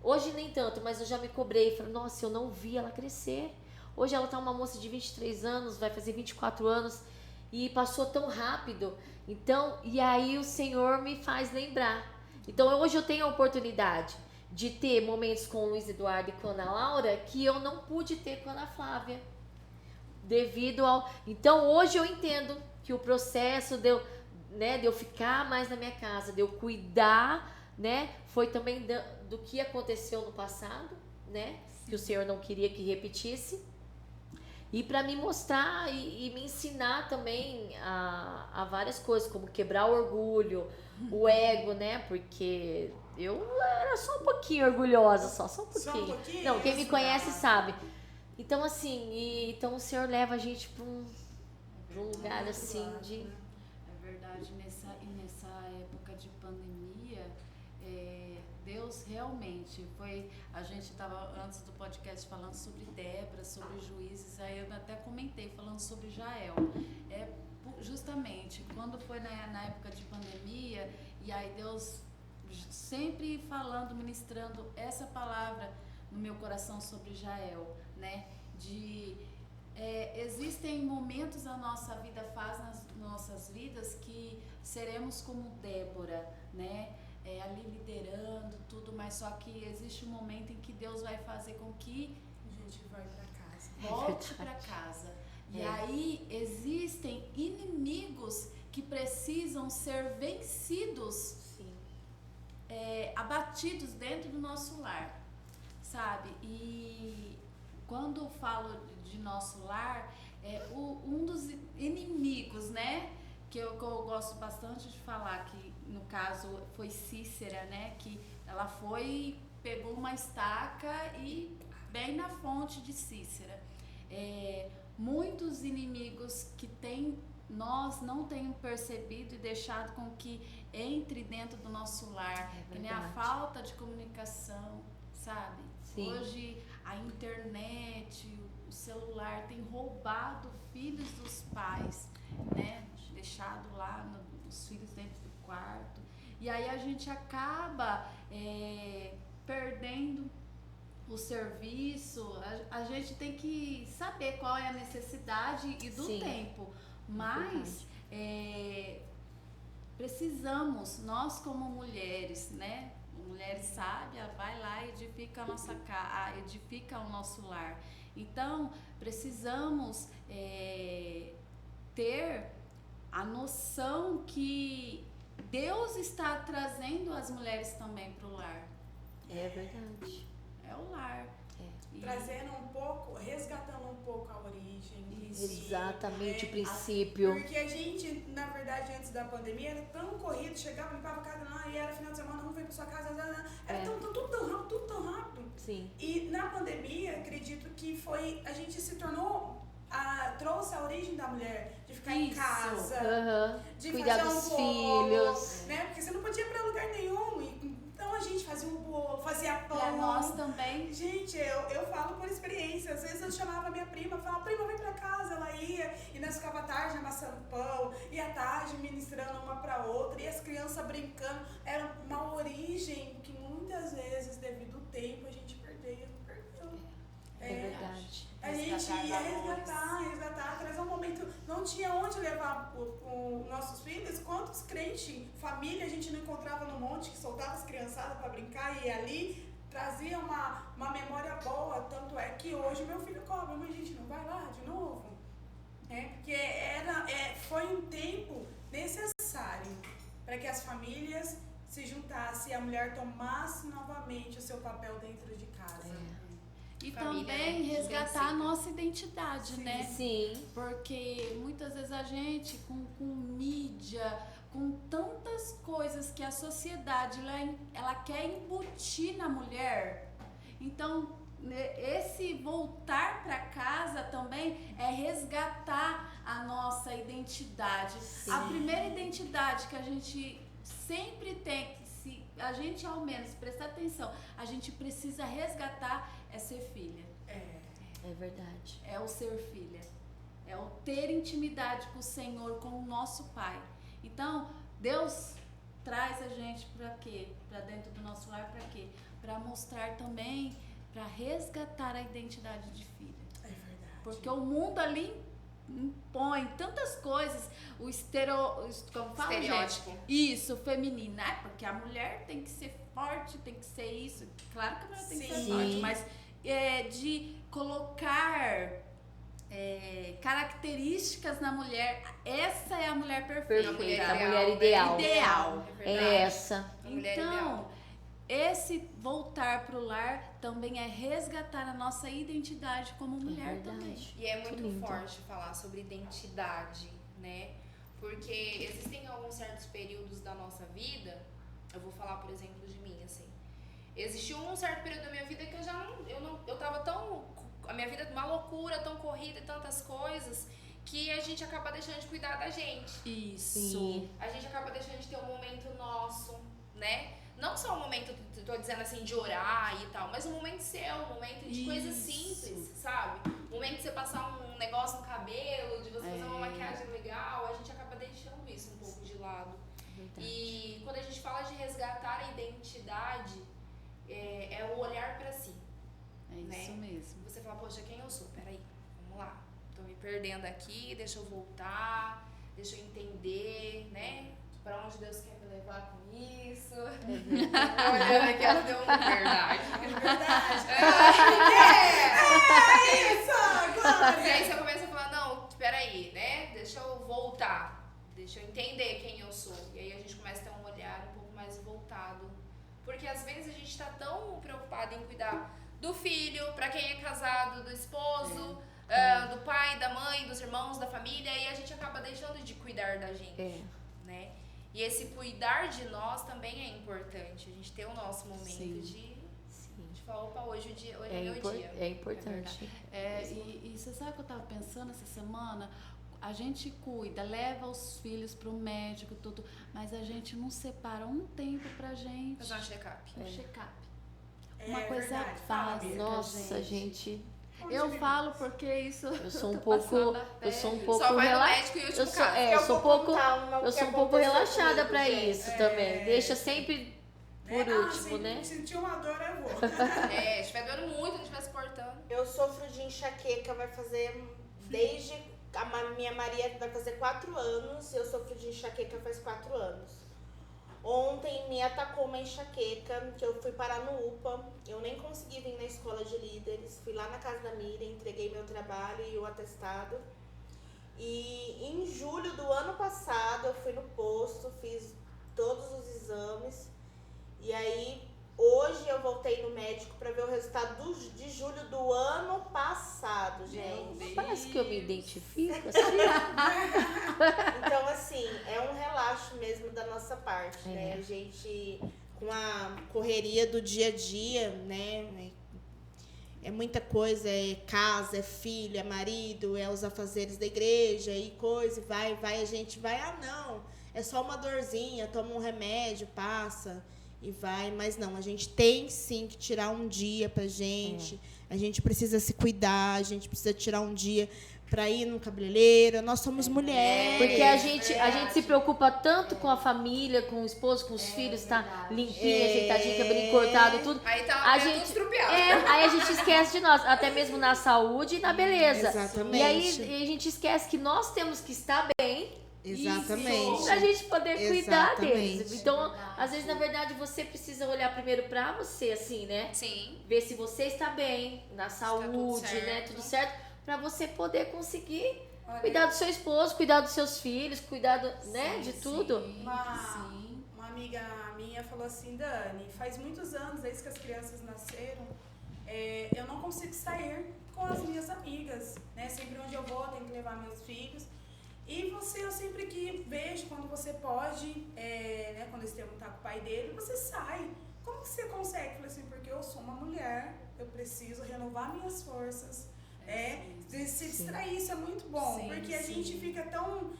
hoje nem tanto, mas eu já me cobrei, falo, nossa, eu não vi ela crescer. Hoje ela tá uma moça de 23 anos, vai fazer 24 anos e passou tão rápido. Então, e aí o Senhor me faz lembrar. Então hoje eu tenho a oportunidade de ter momentos com o Luiz Eduardo e com a Ana Laura que eu não pude ter com a Ana Flávia. Devido ao... Então hoje eu entendo que o processo de eu ficar mais na minha casa, de eu cuidar, né, foi também do que aconteceu no passado, né, que o Senhor não queria que repetisse, e para me mostrar e me ensinar também a várias coisas, como quebrar o orgulho, o ego, né, porque eu era só um pouquinho orgulhosa, só um pouquinho. Só um pouquinho? Não, quem me conhece sabe. Então assim, então o Senhor leva a gente para um lugar assim de... É verdade, nessa época de pandemia, Deus realmente foi... A gente estava antes do podcast falando sobre Débora, sobre juízes, aí eu até comentei falando sobre Jael. Justamente, quando foi na época de pandemia, e aí Deus sempre falando, ministrando essa palavra no meu coração sobre Jael, né? Existem momentos na nossa vida, nas nossas vidas, que seremos como Débora, né? Ali liderando tudo, mas só que existe um momento em que Deus vai fazer com que A gente vai pra casa. volte para casa. E aí existem inimigos que precisam ser vencidos, Sim. Abatidos dentro do nosso lar, sabe? E quando falo de nosso lar, um dos inimigos, né, que eu gosto bastante de falar, que no caso foi Cícera, né, que ela pegou uma estaca e bem na fonte de Cícera. Muitos inimigos que nós não temos percebido e deixado com que entre dentro do nosso lar, que nem a falta de comunicação, sabe? Sim. Hoje a internet, o celular tem roubado filhos dos pais, né? Deixado lá os filhos dentro do quarto. E aí a gente acaba perdendo o serviço. A gente tem que saber qual é a necessidade e do Sim. tempo. Mas precisamos, nós como mulheres, né? Mulheres sábias, vai lá e edifica a nossa casa, edifica o nosso lar. Então, precisamos ter a noção que Deus está trazendo as mulheres também para o lar. É verdade. É o lar. Trazendo um pouco, resgatando um pouco a origem. Exatamente, o princípio. Porque a gente, na verdade, antes da pandemia, era tão corrido, chegava, limpava a casa lá, e era final de semana, vamos vir pra sua casa, era tudo tão rápido. Sim. E na pandemia, acredito que a gente se tornou, trouxe a origem da mulher, de ficar em casa, de cuidar fazer dos um filhos. né? Porque você não podia ir pra lugar nenhum, então a gente fazia um bolo, fazia pão. Pra nós também. Gente, eu falo por experiência. Às vezes eu chamava minha prima, falava, prima, vem pra casa. Ela ia, e nós ficava à tarde amassando pão, e à tarde ministrando uma pra outra, e as crianças brincando. Era uma origem que muitas vezes, devido ao tempo, a gente perdeu. É verdade. A gente ia resgatar, trazer um momento. Não tinha onde levar os nossos filhos. Quantos crentes, família, a gente não encontrava no monte, que soltava as criançadas para brincar, e ali trazia uma memória boa. Tanto é que hoje meu filho cobra, mas a gente não vai lá de novo. Porque foi um tempo necessário para que as famílias se juntassem e a mulher tomasse novamente o seu papel dentro de casa. E Família, também né? resgatar a nossa identidade, né? Sim. Porque muitas vezes a gente, com mídia, com tantas coisas que a sociedade ela quer embutir na mulher, então esse voltar para casa também é resgatar a nossa identidade. Sim. A primeira identidade que a gente sempre tem que a gente ao menos prestar atenção, a gente precisa resgatar é ser filha. É verdade. É o ser filha. É o ter intimidade com o Senhor, com o nosso Pai. Então, Deus traz a gente para quê? Para dentro do nosso lar, para quê? Para mostrar também, para resgatar a identidade de filha. É verdade. Porque o mundo ali impõe tantas coisas, como fala, Estereótipo. gente? Isso, feminino. Porque a mulher tem que ser forte, tem que ser isso. Claro que a mulher tem que ser Sim. forte, mas de colocar características na mulher. Essa é a mulher perfeita. Perfeita, A a mulher mulher ideal. Ideal. É essa. A mulher Então, ideal. esse voltar pro lar também é resgatar a nossa identidade como mulher também. E é Que muito lindo. forte falar sobre identidade, né? Porque existem alguns certos períodos da nossa vida, eu vou falar, por exemplo, de mim, assim. Existiu um certo período da minha vida que eu tava tão, a minha vida uma loucura, tão corrida e tantas coisas, que a gente acaba deixando de cuidar da gente. Isso. Sim. A gente acaba deixando de ter um momento nosso, né? Não só um momento, tô dizendo assim, de orar e tal, mas um momento seu, um momento de coisas simples, sabe? Um momento de você passar um negócio no cabelo, de você fazer uma maquiagem legal, a gente acaba deixando isso um pouco de lado. Verdade. E quando a gente fala de resgatar a identidade, é o olhar pra si. É isso né? mesmo. Você fala, poxa, quem eu sou? Peraí, vamos lá. Tô me perdendo aqui, deixa eu voltar, deixa eu entender, né? Pra onde Deus quer me levar com isso. Olhando aqui, ela deu uma verdade. Isso, agora! E aí você começa a falar, não, peraí, né? Deixa eu voltar. Deixa eu entender quem eu sou. E aí a gente começa a ter um olhar um pouco mais voltado. Porque às vezes a gente tá tão preocupado em cuidar do filho, pra quem é casado, do esposo, do pai, da mãe, dos irmãos, da família, e a gente acaba deixando de cuidar da gente, né? E esse cuidar de nós também é importante. A gente ter o nosso momento de falar, opa, hoje é meu dia. É importante. E você sabe o que eu tava pensando essa semana? A gente cuida, leva os filhos pro médico, tudo, mas a gente não separa um tempo pra gente. Fazer um check-up. Um check-up. É Uma coisa verdade, fala, básica, amiga. Nossa, gente. Eu falo porque isso. Eu sou um tô pouco. passando a Eu sou um pele. pouco Só vai no relaxada. médico e último Eu sou, caso. eu sou um pouco. Eu sou um pouco relaxada comigo, pra gente. isso também. Deixa sempre por último, se né? sentir uma dor, eu vou. Se estiver doendo muito, não estiver suportando. Eu sofro de enxaqueca, vai fazer desde a minha Maria vai fazer 4 anos, eu sofro de enxaqueca faz 4 anos. Ontem me atacou uma enxaqueca, que eu fui parar no UPA, eu nem consegui vir na escola de líderes, fui lá na casa da Miriam, entreguei meu trabalho e o atestado. E em julho do ano passado eu fui no posto, fiz todos os exames, e aí hoje eu voltei no médico para ver o resultado de julho do ano passado, gente. Parece que eu me identifico assim. Então, assim, é um relaxo mesmo da nossa parte, né? A gente, com a correria do dia a dia, né? É muita coisa, é casa, é filho, é marido, é os afazeres da igreja e coisa, vai, a gente vai, não, é só uma dorzinha, toma um remédio, passa e vai, mas não, a gente tem sim que tirar um dia pra gente, a gente precisa se cuidar, a gente precisa tirar um dia pra ir no cabeleireiro, nós somos mulheres. Porque a gente se preocupa tanto com a família, com o esposo, com os filhos, tá limpinho, ajeitadinho, cabelo cortado, tudo. Aí tá A tudo gente, estrupiado. aí a gente esquece de nós, até mesmo na saúde e na beleza. Exatamente. E aí a gente esquece que nós temos que estar bem. Exatamente. Pra gente poder cuidar deles. Exatamente. Então, às vezes, na verdade, você precisa olhar primeiro pra você, assim, né? Sim. Ver se você está bem, na saúde, certo. né? Tudo certo. Pra você poder conseguir Olha, cuidar do seu esposo, cuidar dos seus filhos, cuidar né? De tudo. Uma amiga minha falou assim, Dani, faz muitos anos, desde que as crianças nasceram, eu não consigo sair com as minhas amigas, né? Sempre onde eu vou, tenho que levar meus filhos. E eu sempre que vejo, quando você pode, né, quando esse tempo tá com o pai dele, você sai. Como que você consegue? Eu falei assim, porque eu sou uma mulher, eu preciso renovar minhas forças. Se distrair, isso é muito bom, Sim, porque a gente fica tão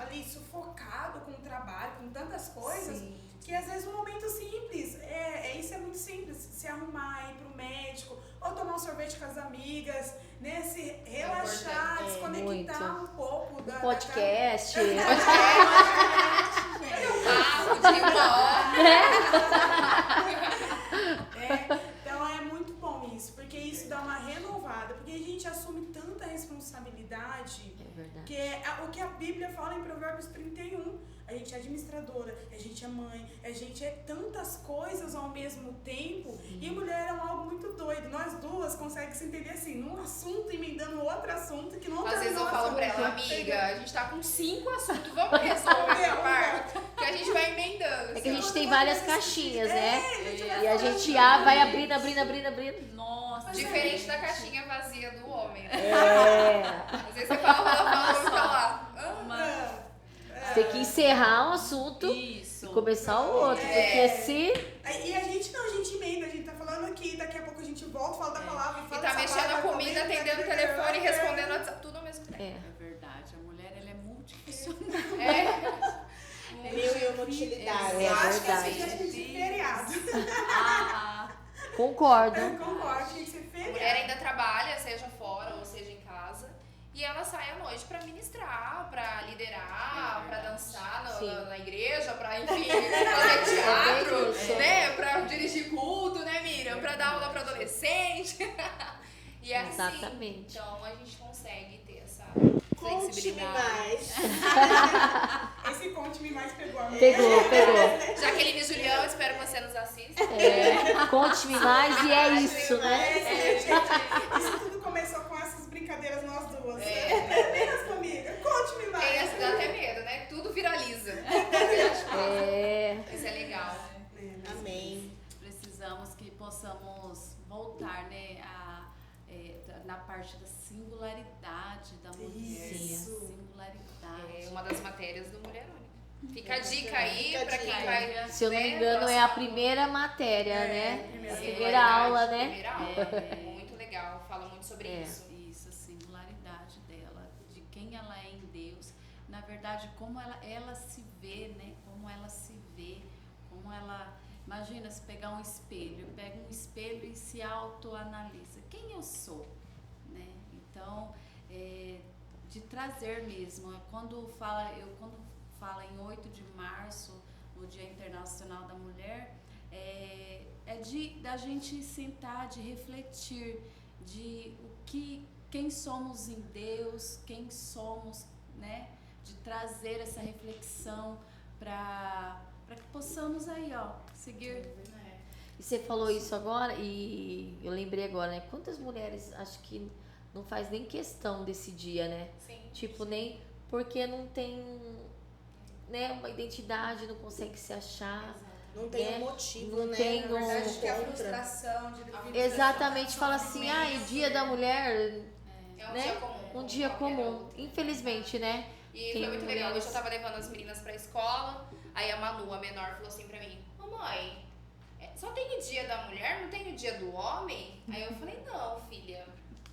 ali sufocado com o trabalho, com tantas coisas, Que às vezes um momento simples, isso é muito simples, se arrumar, ir pro médico, ou tomar um sorvete com as amigas, né? Se relaxar, desconectar um pouco da podcast. De uma hora. Então é muito bom isso, porque isso dá uma renovada, porque a gente assume tanta responsabilidade, que é o que a Bíblia fala em Provérbios 31. A gente é administradora, a gente é mãe, a gente é tantas coisas ao mesmo tempo. E mulher é algo muito doido. Nós duas conseguimos se entender assim, num assunto emendando outro assunto que não Às vezes eu falo pra ela, amiga, a gente tá com 5 assuntos, vamos resolver essa parte, que a gente vai emendando. É que a gente tem várias caixinhas, né? E a gente vai abrindo. Nossa. Diferente da caixinha vazia do homem. Às vezes você fala, vou falar. Tem que encerrar um assunto e começar o outro. Porque se... E a gente emenda, a gente tá falando aqui, daqui a pouco a gente volta, fala da palavra. E tá mexendo a comida, atendendo o telefone, respondendo WhatsApp, tudo ao mesmo tempo. É verdade, a mulher ela é multifuncional. Mil e uma utilidades. Eu acho que assim a gente tem feriado. Concordo. Concordo, tem que ser feriado. A mulher ainda trabalha, seja fora ou seja em casa. E ela sai à noite pra ministrar, pra liderar, pra dançar na igreja, pra, enfim, fazer teatro, né? Pra dirigir culto, né, Miriam? Pra dar aula pra adolescente. E é Exatamente. Assim. Então a gente consegue ter essa Conte-me flexibilidade. mais. Esse conte-me mais pegou a minha. Pegou. Jaqueline e Julião, espero que você nos assista. Conte-me mais e é isso, né? Isso tudo começou com essas brincadeiras nós duas. Bem as famílias. Conte-me mais. Tem dá até medo, né? Tudo viraliza. Isso é legal. Amém. Precisamos que possamos voltar, né, na parte da singularidade da mulher. Isso. A singularidade. É uma das matérias do Mulher Única. Fica a dica aí pra quem vai. Se eu não me engano, é a primeira matéria, né? A primeira aula, né? Primeira aula. Muito legal. Fala muito sobre isso. Isso, a singularidade dela, de quem ela é em Deus. Na verdade, como ela se vê, né? Como ela se vê, como ela... Imagina se pegar um espelho, pega um espelho e se autoanalisa. Quem eu sou? Né? Então, de trazer mesmo. Quando fala em 8 de março, no Dia Internacional da Mulher, da gente sentar, de refletir, de quem somos em Deus, quem somos, né? De trazer essa reflexão para que possamos aí, seguir. E você falou isso agora e eu lembrei agora, né? Quantas mulheres acho que não faz nem questão desse dia, né? Sim. Tipo, nem porque não tem, né, uma identidade, não consegue se achar. Não tem um motivo, não né? tem Na verdade, que é a frustração de Exatamente, fala assim, Dia da Mulher, É um né? dia comum. Um dia comum. Infelizmente, né? E Tem foi muito legal. mulheres- Hoje eu tava levando as meninas pra escola, aí a Manu, a menor, falou assim pra mim: mamãe, só tem o dia da mulher, não tem o dia do homem? Aí eu falei: não, filha,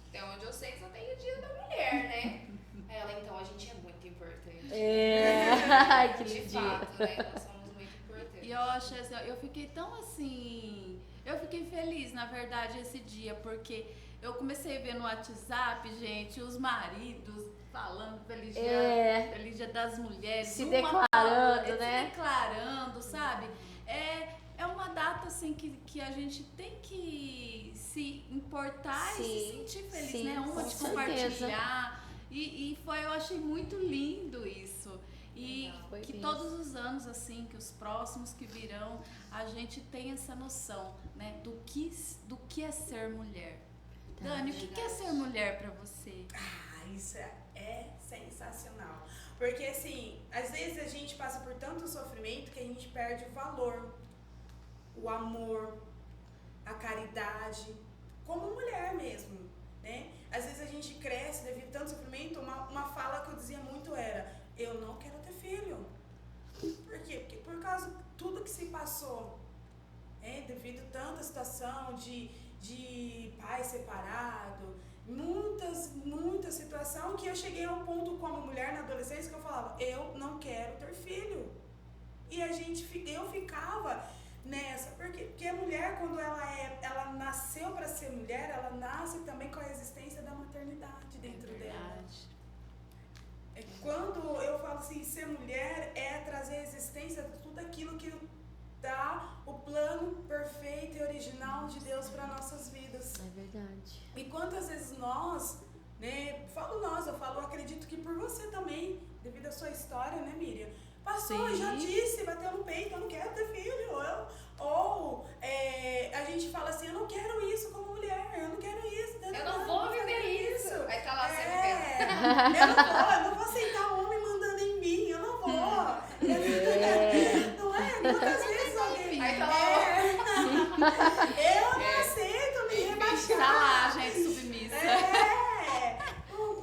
até onde eu sei só tem o dia da mulher, né? Aí ela: então a gente é muito importante. Ai, que De lindinha. fato, né? Nós somos muito importantes. E eu achei assim, eu fiquei tão assim, eu fiquei feliz, na verdade, esse dia, porque eu comecei a ver no WhatsApp, gente, os maridos falando feliz dia das mulheres, Se uma declarando, falando, né? Se declarando, sabe? É uma data assim que a gente tem que se importar e se sentir feliz, sim, né? Uma com de certeza. compartilhar. E eu achei muito lindo isso. E Foi que lindo. todos os anos, assim, que os próximos que virão, a gente tem essa noção, né? Do que é ser mulher. Dani, o que é ser mulher pra você? Isso é sensacional. Porque, assim, às vezes a gente passa por tanto sofrimento que a gente perde o valor, o amor, a caridade, como mulher mesmo, né? Às vezes a gente cresce devido a tanto sofrimento. Uma fala que eu dizia muito era: eu não quero ter filho. Por quê? Porque por causa de tudo que se passou, devido a tanta situação de pai separado, muita situação, que eu cheguei a um ponto como mulher na adolescência que eu falava: eu não quero ter filho. E eu ficava nessa, porque a mulher, quando ela nasceu para ser mulher, ela nasce também com a existência da maternidade dentro dela. Quando eu falo assim, ser mulher é trazer a existência de tudo aquilo que dá o plano perfeito e original de Deus para nossas vidas. É verdade. E quantas vezes nós, né, eu acredito que por você também, devido à sua história, né, Miriam? Passou, já disse, bateu no peito, eu não quero ter filho. A gente fala assim, eu não quero isso como mulher, eu não quero isso. Eu não vou viver isso. Aí tá lá sempre eu não vou aceitar homem mandando em mim, eu não vou. Não é? Quantas vezes alguém... Aí tá lá, eu não aceito me rebaixar. Tá lá, gente submissa.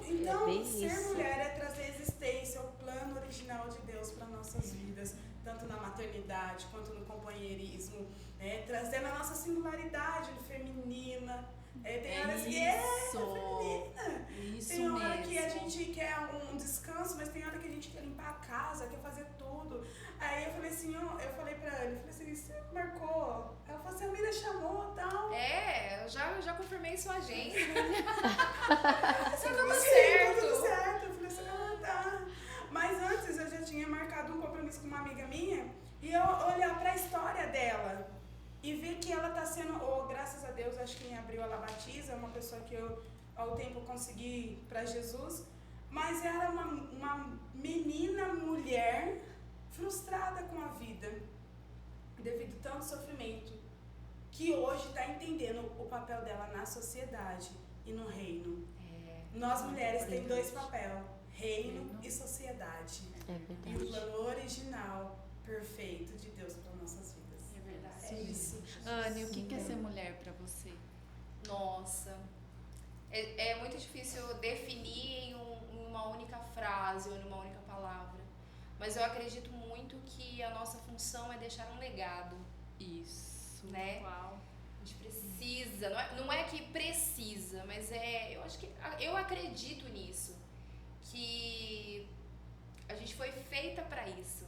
Então, ser isso. mulher é trazer existência, o plano original de Deus para nossas vidas, tanto na maternidade quanto no companheirismo, né? Trazendo a nossa singularidade feminina. Tem horas que feminina. Isso tem hora mesmo. que a gente quer um descanso, mas tem hora que a gente quer limpar a casa, quer fazer tudo. Aí eu falei assim, eu falei pra Anne, você marcou? Ela falou assim, a Miriam chamou e tal. eu já confirmei sua agenda. Tá tudo certo. Tudo certo. Eu falei assim, tá. Mas antes eu já tinha marcado um compromisso com uma amiga minha e eu olhar pra história dela e ver que ela tá sendo, graças a Deus, acho que em abril ela batiza, é uma pessoa que eu ao tempo consegui pra Jesus, mas era uma menina, mulher, frustrada com a vida, devido a tanto sofrimento, que hoje está entendendo o papel dela na sociedade e no reino. Nós mulheres temos 2 papéis, reino e sociedade. É E o verdade. plano original, perfeito de Deus para nossas vidas. É verdade. É isso. Anne, o que é ser mulher pra você? Nossa, é muito difícil definir em uma única frase ou em uma única palavra, mas eu acredito muito que a nossa função é deixar um legado. Isso. Né? Uau. A gente precisa, não é que precisa, mas eu acredito nisso, que a gente foi feita para isso,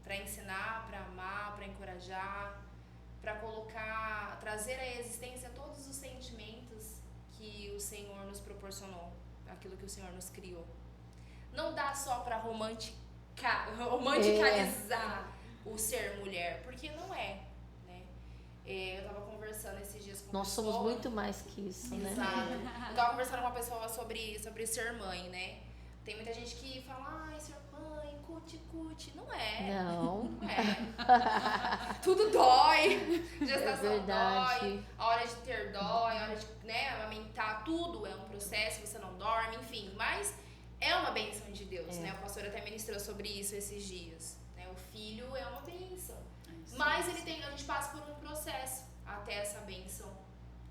para ensinar, para amar, para encorajar, para trazer à existência todos os sentimentos que o Senhor nos proporcionou, aquilo que o Senhor nos criou. Não dá só para romanticalizar o ser mulher, porque não é, né? Eu tava conversando esses dias com uma Nós pessoa. somos muito mais que isso, né? Exato. Eu tava conversando com uma pessoa sobre ser mãe, né? Tem muita gente que fala, ser mãe, cuti. Não é. Não. Não é. Tudo dói. Gestação dói. A hora de ter dói, a hora de amamentar, tudo é um processo, você não dorme, enfim. Mas é uma bênção de Deus, né? O pastor até ministrou sobre isso esses dias. Né? O filho é uma bênção. Mas a gente passa por um processo até essa bênção.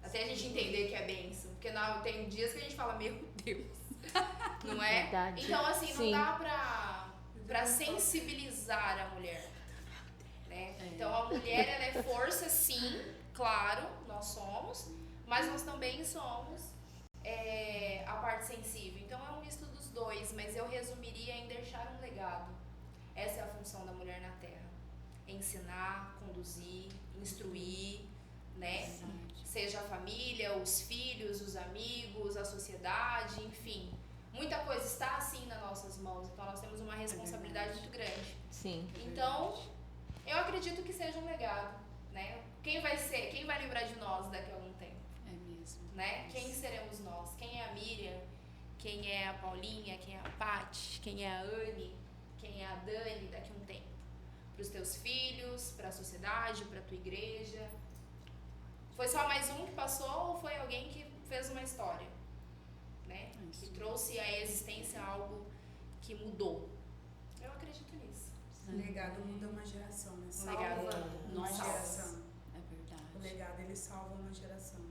Até a gente entender que é bênção. Porque tem dias que a gente fala, meu Deus. Não é? Verdade. Então, assim, Sim. não dá pra sensibilizar a mulher. Né? Então, a mulher, ela é força, sim, claro, nós somos. Mas nós também somos a parte sensível. Então, é um misto dos dois. Mas eu resumiria em deixar um legado. Essa é a função da mulher na Terra. Ensinar, conduzir, instruir, né? Seja a família, os filhos, os amigos, a sociedade, enfim. Muita coisa está assim nas nossas mãos, então nós temos uma responsabilidade muito grande. Sim. Então, eu acredito que seja um legado, né? Quem vai lembrar de nós daqui a algum tempo? É mesmo. Né? Quem seremos nós? Quem é a Miriam? Quem é a Paulinha? Quem é a Paty? Quem é a Anne? Quem é a Dani daqui a um tempo? Para os teus filhos, para a sociedade, para a tua igreja. Foi só mais um que passou ou foi alguém que fez uma história? Né? Que trouxe à existência algo que mudou. Eu acredito nisso. O legado muda uma geração, né? O legado Salva uma Nossa. geração. É verdade. O legado, ele salva uma geração. É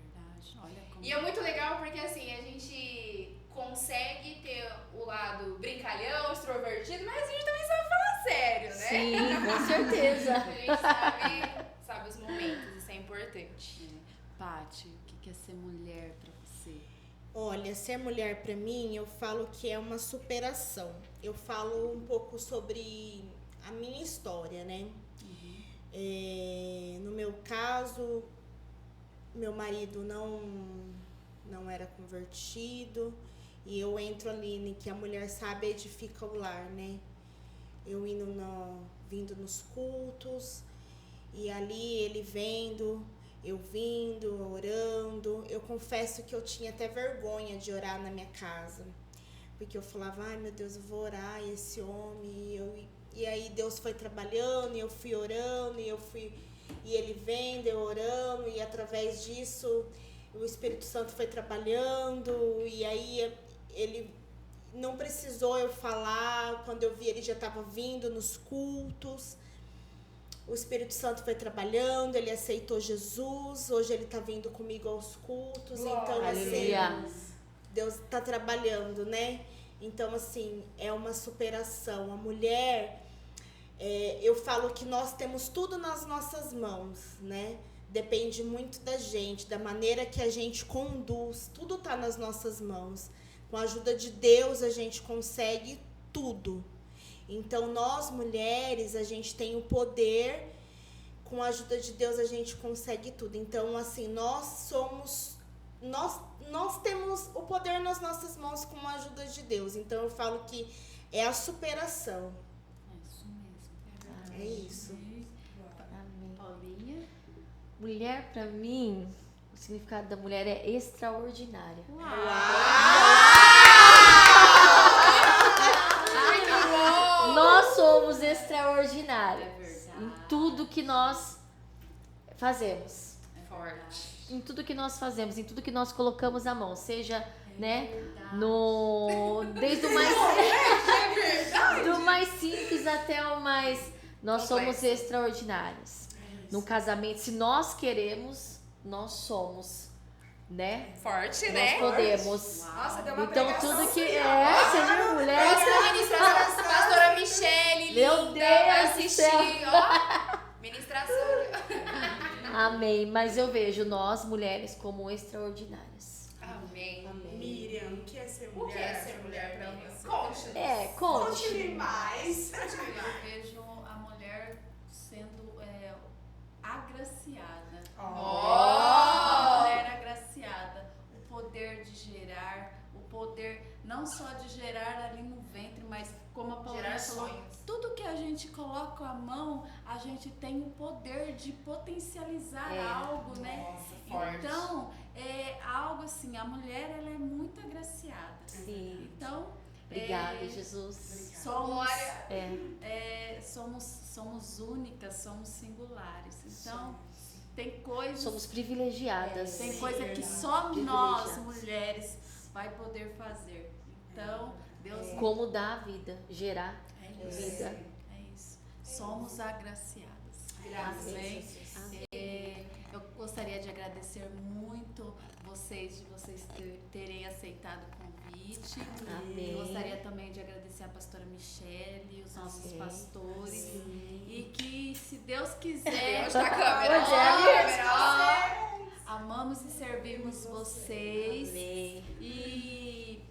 verdade. Olha como... E é muito legal porque assim, a gente consegue ter o lado brincalhão, extrovertido, mas a gente também sabe falar sério, né? Sim, com certeza. A gente sabe os momentos, isso é importante. Paty, o que é ser mulher pra você? Olha, ser mulher pra mim, eu falo que é uma superação. Eu falo um pouco sobre a minha história, né? No meu caso, meu marido não era convertido, e eu entro ali em que a mulher sabe edifica o lar, né? Eu vindo nos cultos, e ali ele vendo, eu vindo, orando. Eu confesso que eu tinha até vergonha de orar na minha casa, porque eu falava, ai meu Deus, eu vou orar, e esse homem, e aí Deus foi trabalhando, e eu fui orando, e ele vendo, eu orando, e através disso o Espírito Santo foi trabalhando, e aí ele não precisou eu falar, quando eu vi ele já estava vindo nos cultos, o Espírito Santo foi trabalhando, ele aceitou Jesus, hoje ele está vindo comigo aos cultos, então assim, Deus está trabalhando, né? Então assim, é uma superação, a mulher... eu falo que nós temos tudo nas nossas mãos, né? Depende muito da gente, da maneira que a gente conduz, tudo tá nas nossas mãos. Com a ajuda de Deus a gente consegue tudo. Então nós mulheres, a gente tem o poder, com a ajuda de Deus a gente consegue tudo. Então assim, nós temos o poder nas nossas mãos com a ajuda de Deus. Então eu falo que é a superação. É isso. Amém. Paulinha? Mulher, pra mim, o significado da mulher é extraordinária. Nós somos extraordinárias em tudo que nós fazemos. Forte. Em tudo que nós fazemos, em tudo que nós colocamos a mão, seja, né, desde o do mais simples até o mais... Nós somos extraordinárias. No casamento, se nós queremos, nós somos, né? Forte, Nós né? podemos. Nossa, deu uma Então pregação tudo que assim, seja mulher. Próxima ministração, pastora Michele, Meu linda, Deus vai do assistir, céu. ó. Ministração. Amém. Mas eu vejo nós, mulheres, como extraordinárias. Amém. Miriam, o que é ser mulher? O que é ser mulher pra você? Conte. Conte. Conte-me mais. Eu vejo a mulher sendo agraciada. A mulher agraciada. O poder de gerar, o poder não só de gerar ali no ventre, mas como a Paulinha Gerar falou, sonhos. tudo que a gente coloca a mão, a gente tem o poder de potencializar algo, né? Nossa, forte. Então, é algo assim, a mulher ela é muito agraciada. Sim. Então, Obrigada, Jesus. somos, Glória. somos únicas, somos singulares. Então, tem coisas, Somos privilegiadas. tem coisa que só nós, mulheres, vai poder fazer. Então, Deus Como dar a vida, gerar é isso. vida. É isso. Somos agraciadas. Graças a Amém. Amém. Eu gostaria de agradecer muito vocês terem aceitado o convite. Amém. Eu gostaria também de agradecer a pastora Michele, os nossos Amém. pastores. Sim. E que, se Deus quiser, Onde tá a câmera? Onde é a câmera? amamos e servimos vocês. Amém. E,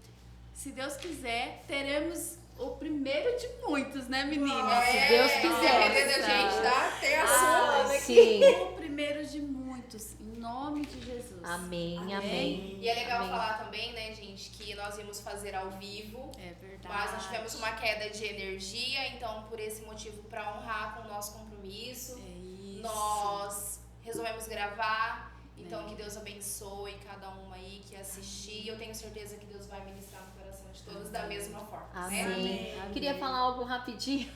se Deus quiser, teremos o primeiro de muitos, né, meninas? Se Deus quiser. Dependendo, gente, tá? Tem assunto aqui. Sim. O primeiro de muitos, em nome de Jesus. Amém, amém. E é legal Amém. falar também, né, gente, que nós íamos fazer ao vivo, É verdade. mas nós tivemos uma queda de energia, então por esse motivo, para honrar com o nosso compromisso, É isso. nós resolvemos gravar. Então que Deus abençoe cada uma aí que assistir. Eu tenho certeza que Deus vai ministrar no coração de todos da mesma forma. Né? Amém. Queria falar algo rapidinho.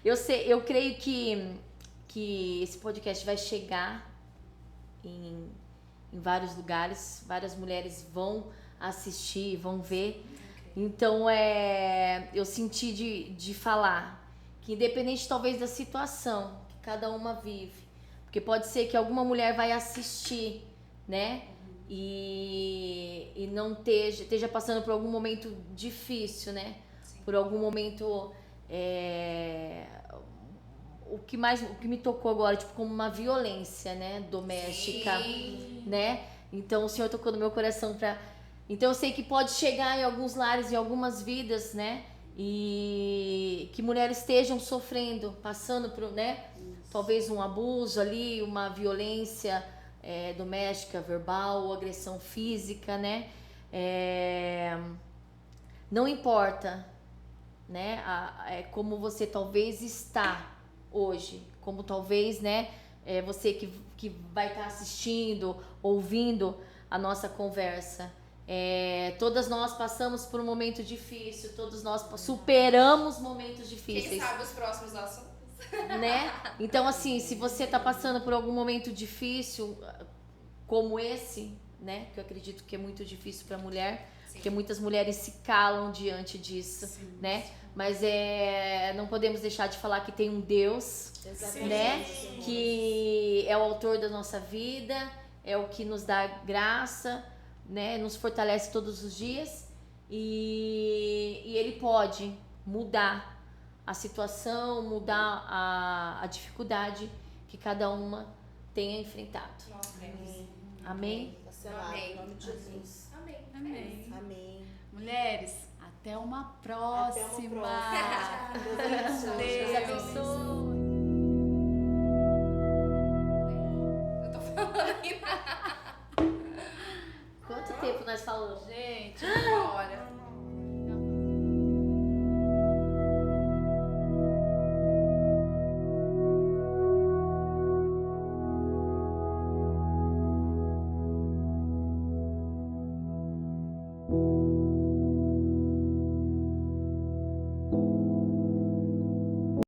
Eu creio que esse podcast vai chegar em vários lugares, várias mulheres vão assistir, vão ver. Então eu senti de falar que independente talvez da situação que cada uma vive, porque pode ser que alguma mulher vai assistir, né? E não esteja passando por algum momento difícil, né? Por algum momento o que me tocou agora, tipo, como uma violência, né, doméstica, né? Então o Senhor tocou no meu coração então eu sei que pode chegar em alguns lares, em algumas vidas, né? E que mulheres estejam sofrendo, passando por, né? Talvez um abuso ali, uma violência doméstica, verbal, ou agressão física, né? Não importa, né? Como você talvez está hoje, como talvez, né? Você que vai estar assistindo, ouvindo a nossa conversa. Todas nós passamos por um momento difícil, todos nós superamos momentos difíceis. Quem sabe os próximos assuntos? Né? Então, assim, se você tá passando por algum momento difícil como esse, né? Que eu acredito que é muito difícil pra mulher, Sim. porque muitas mulheres se calam diante disso, Sim. né? Mas não podemos deixar de falar que tem um Deus, Exatamente. né? Que é o autor da nossa vida, é o que nos dá graça, né? Nos fortalece todos os dias e ele pode mudar a situação, mudar a dificuldade que cada uma tenha enfrentado. Nós temos. Amém? Selado, em nome de Jesus. Amém. Amém. Amém. Mulheres, até uma próxima. Deus abençoe. Deus abençoe. Eu tô falando ainda. Quanto tempo nós falamos? Gente, Uma hora.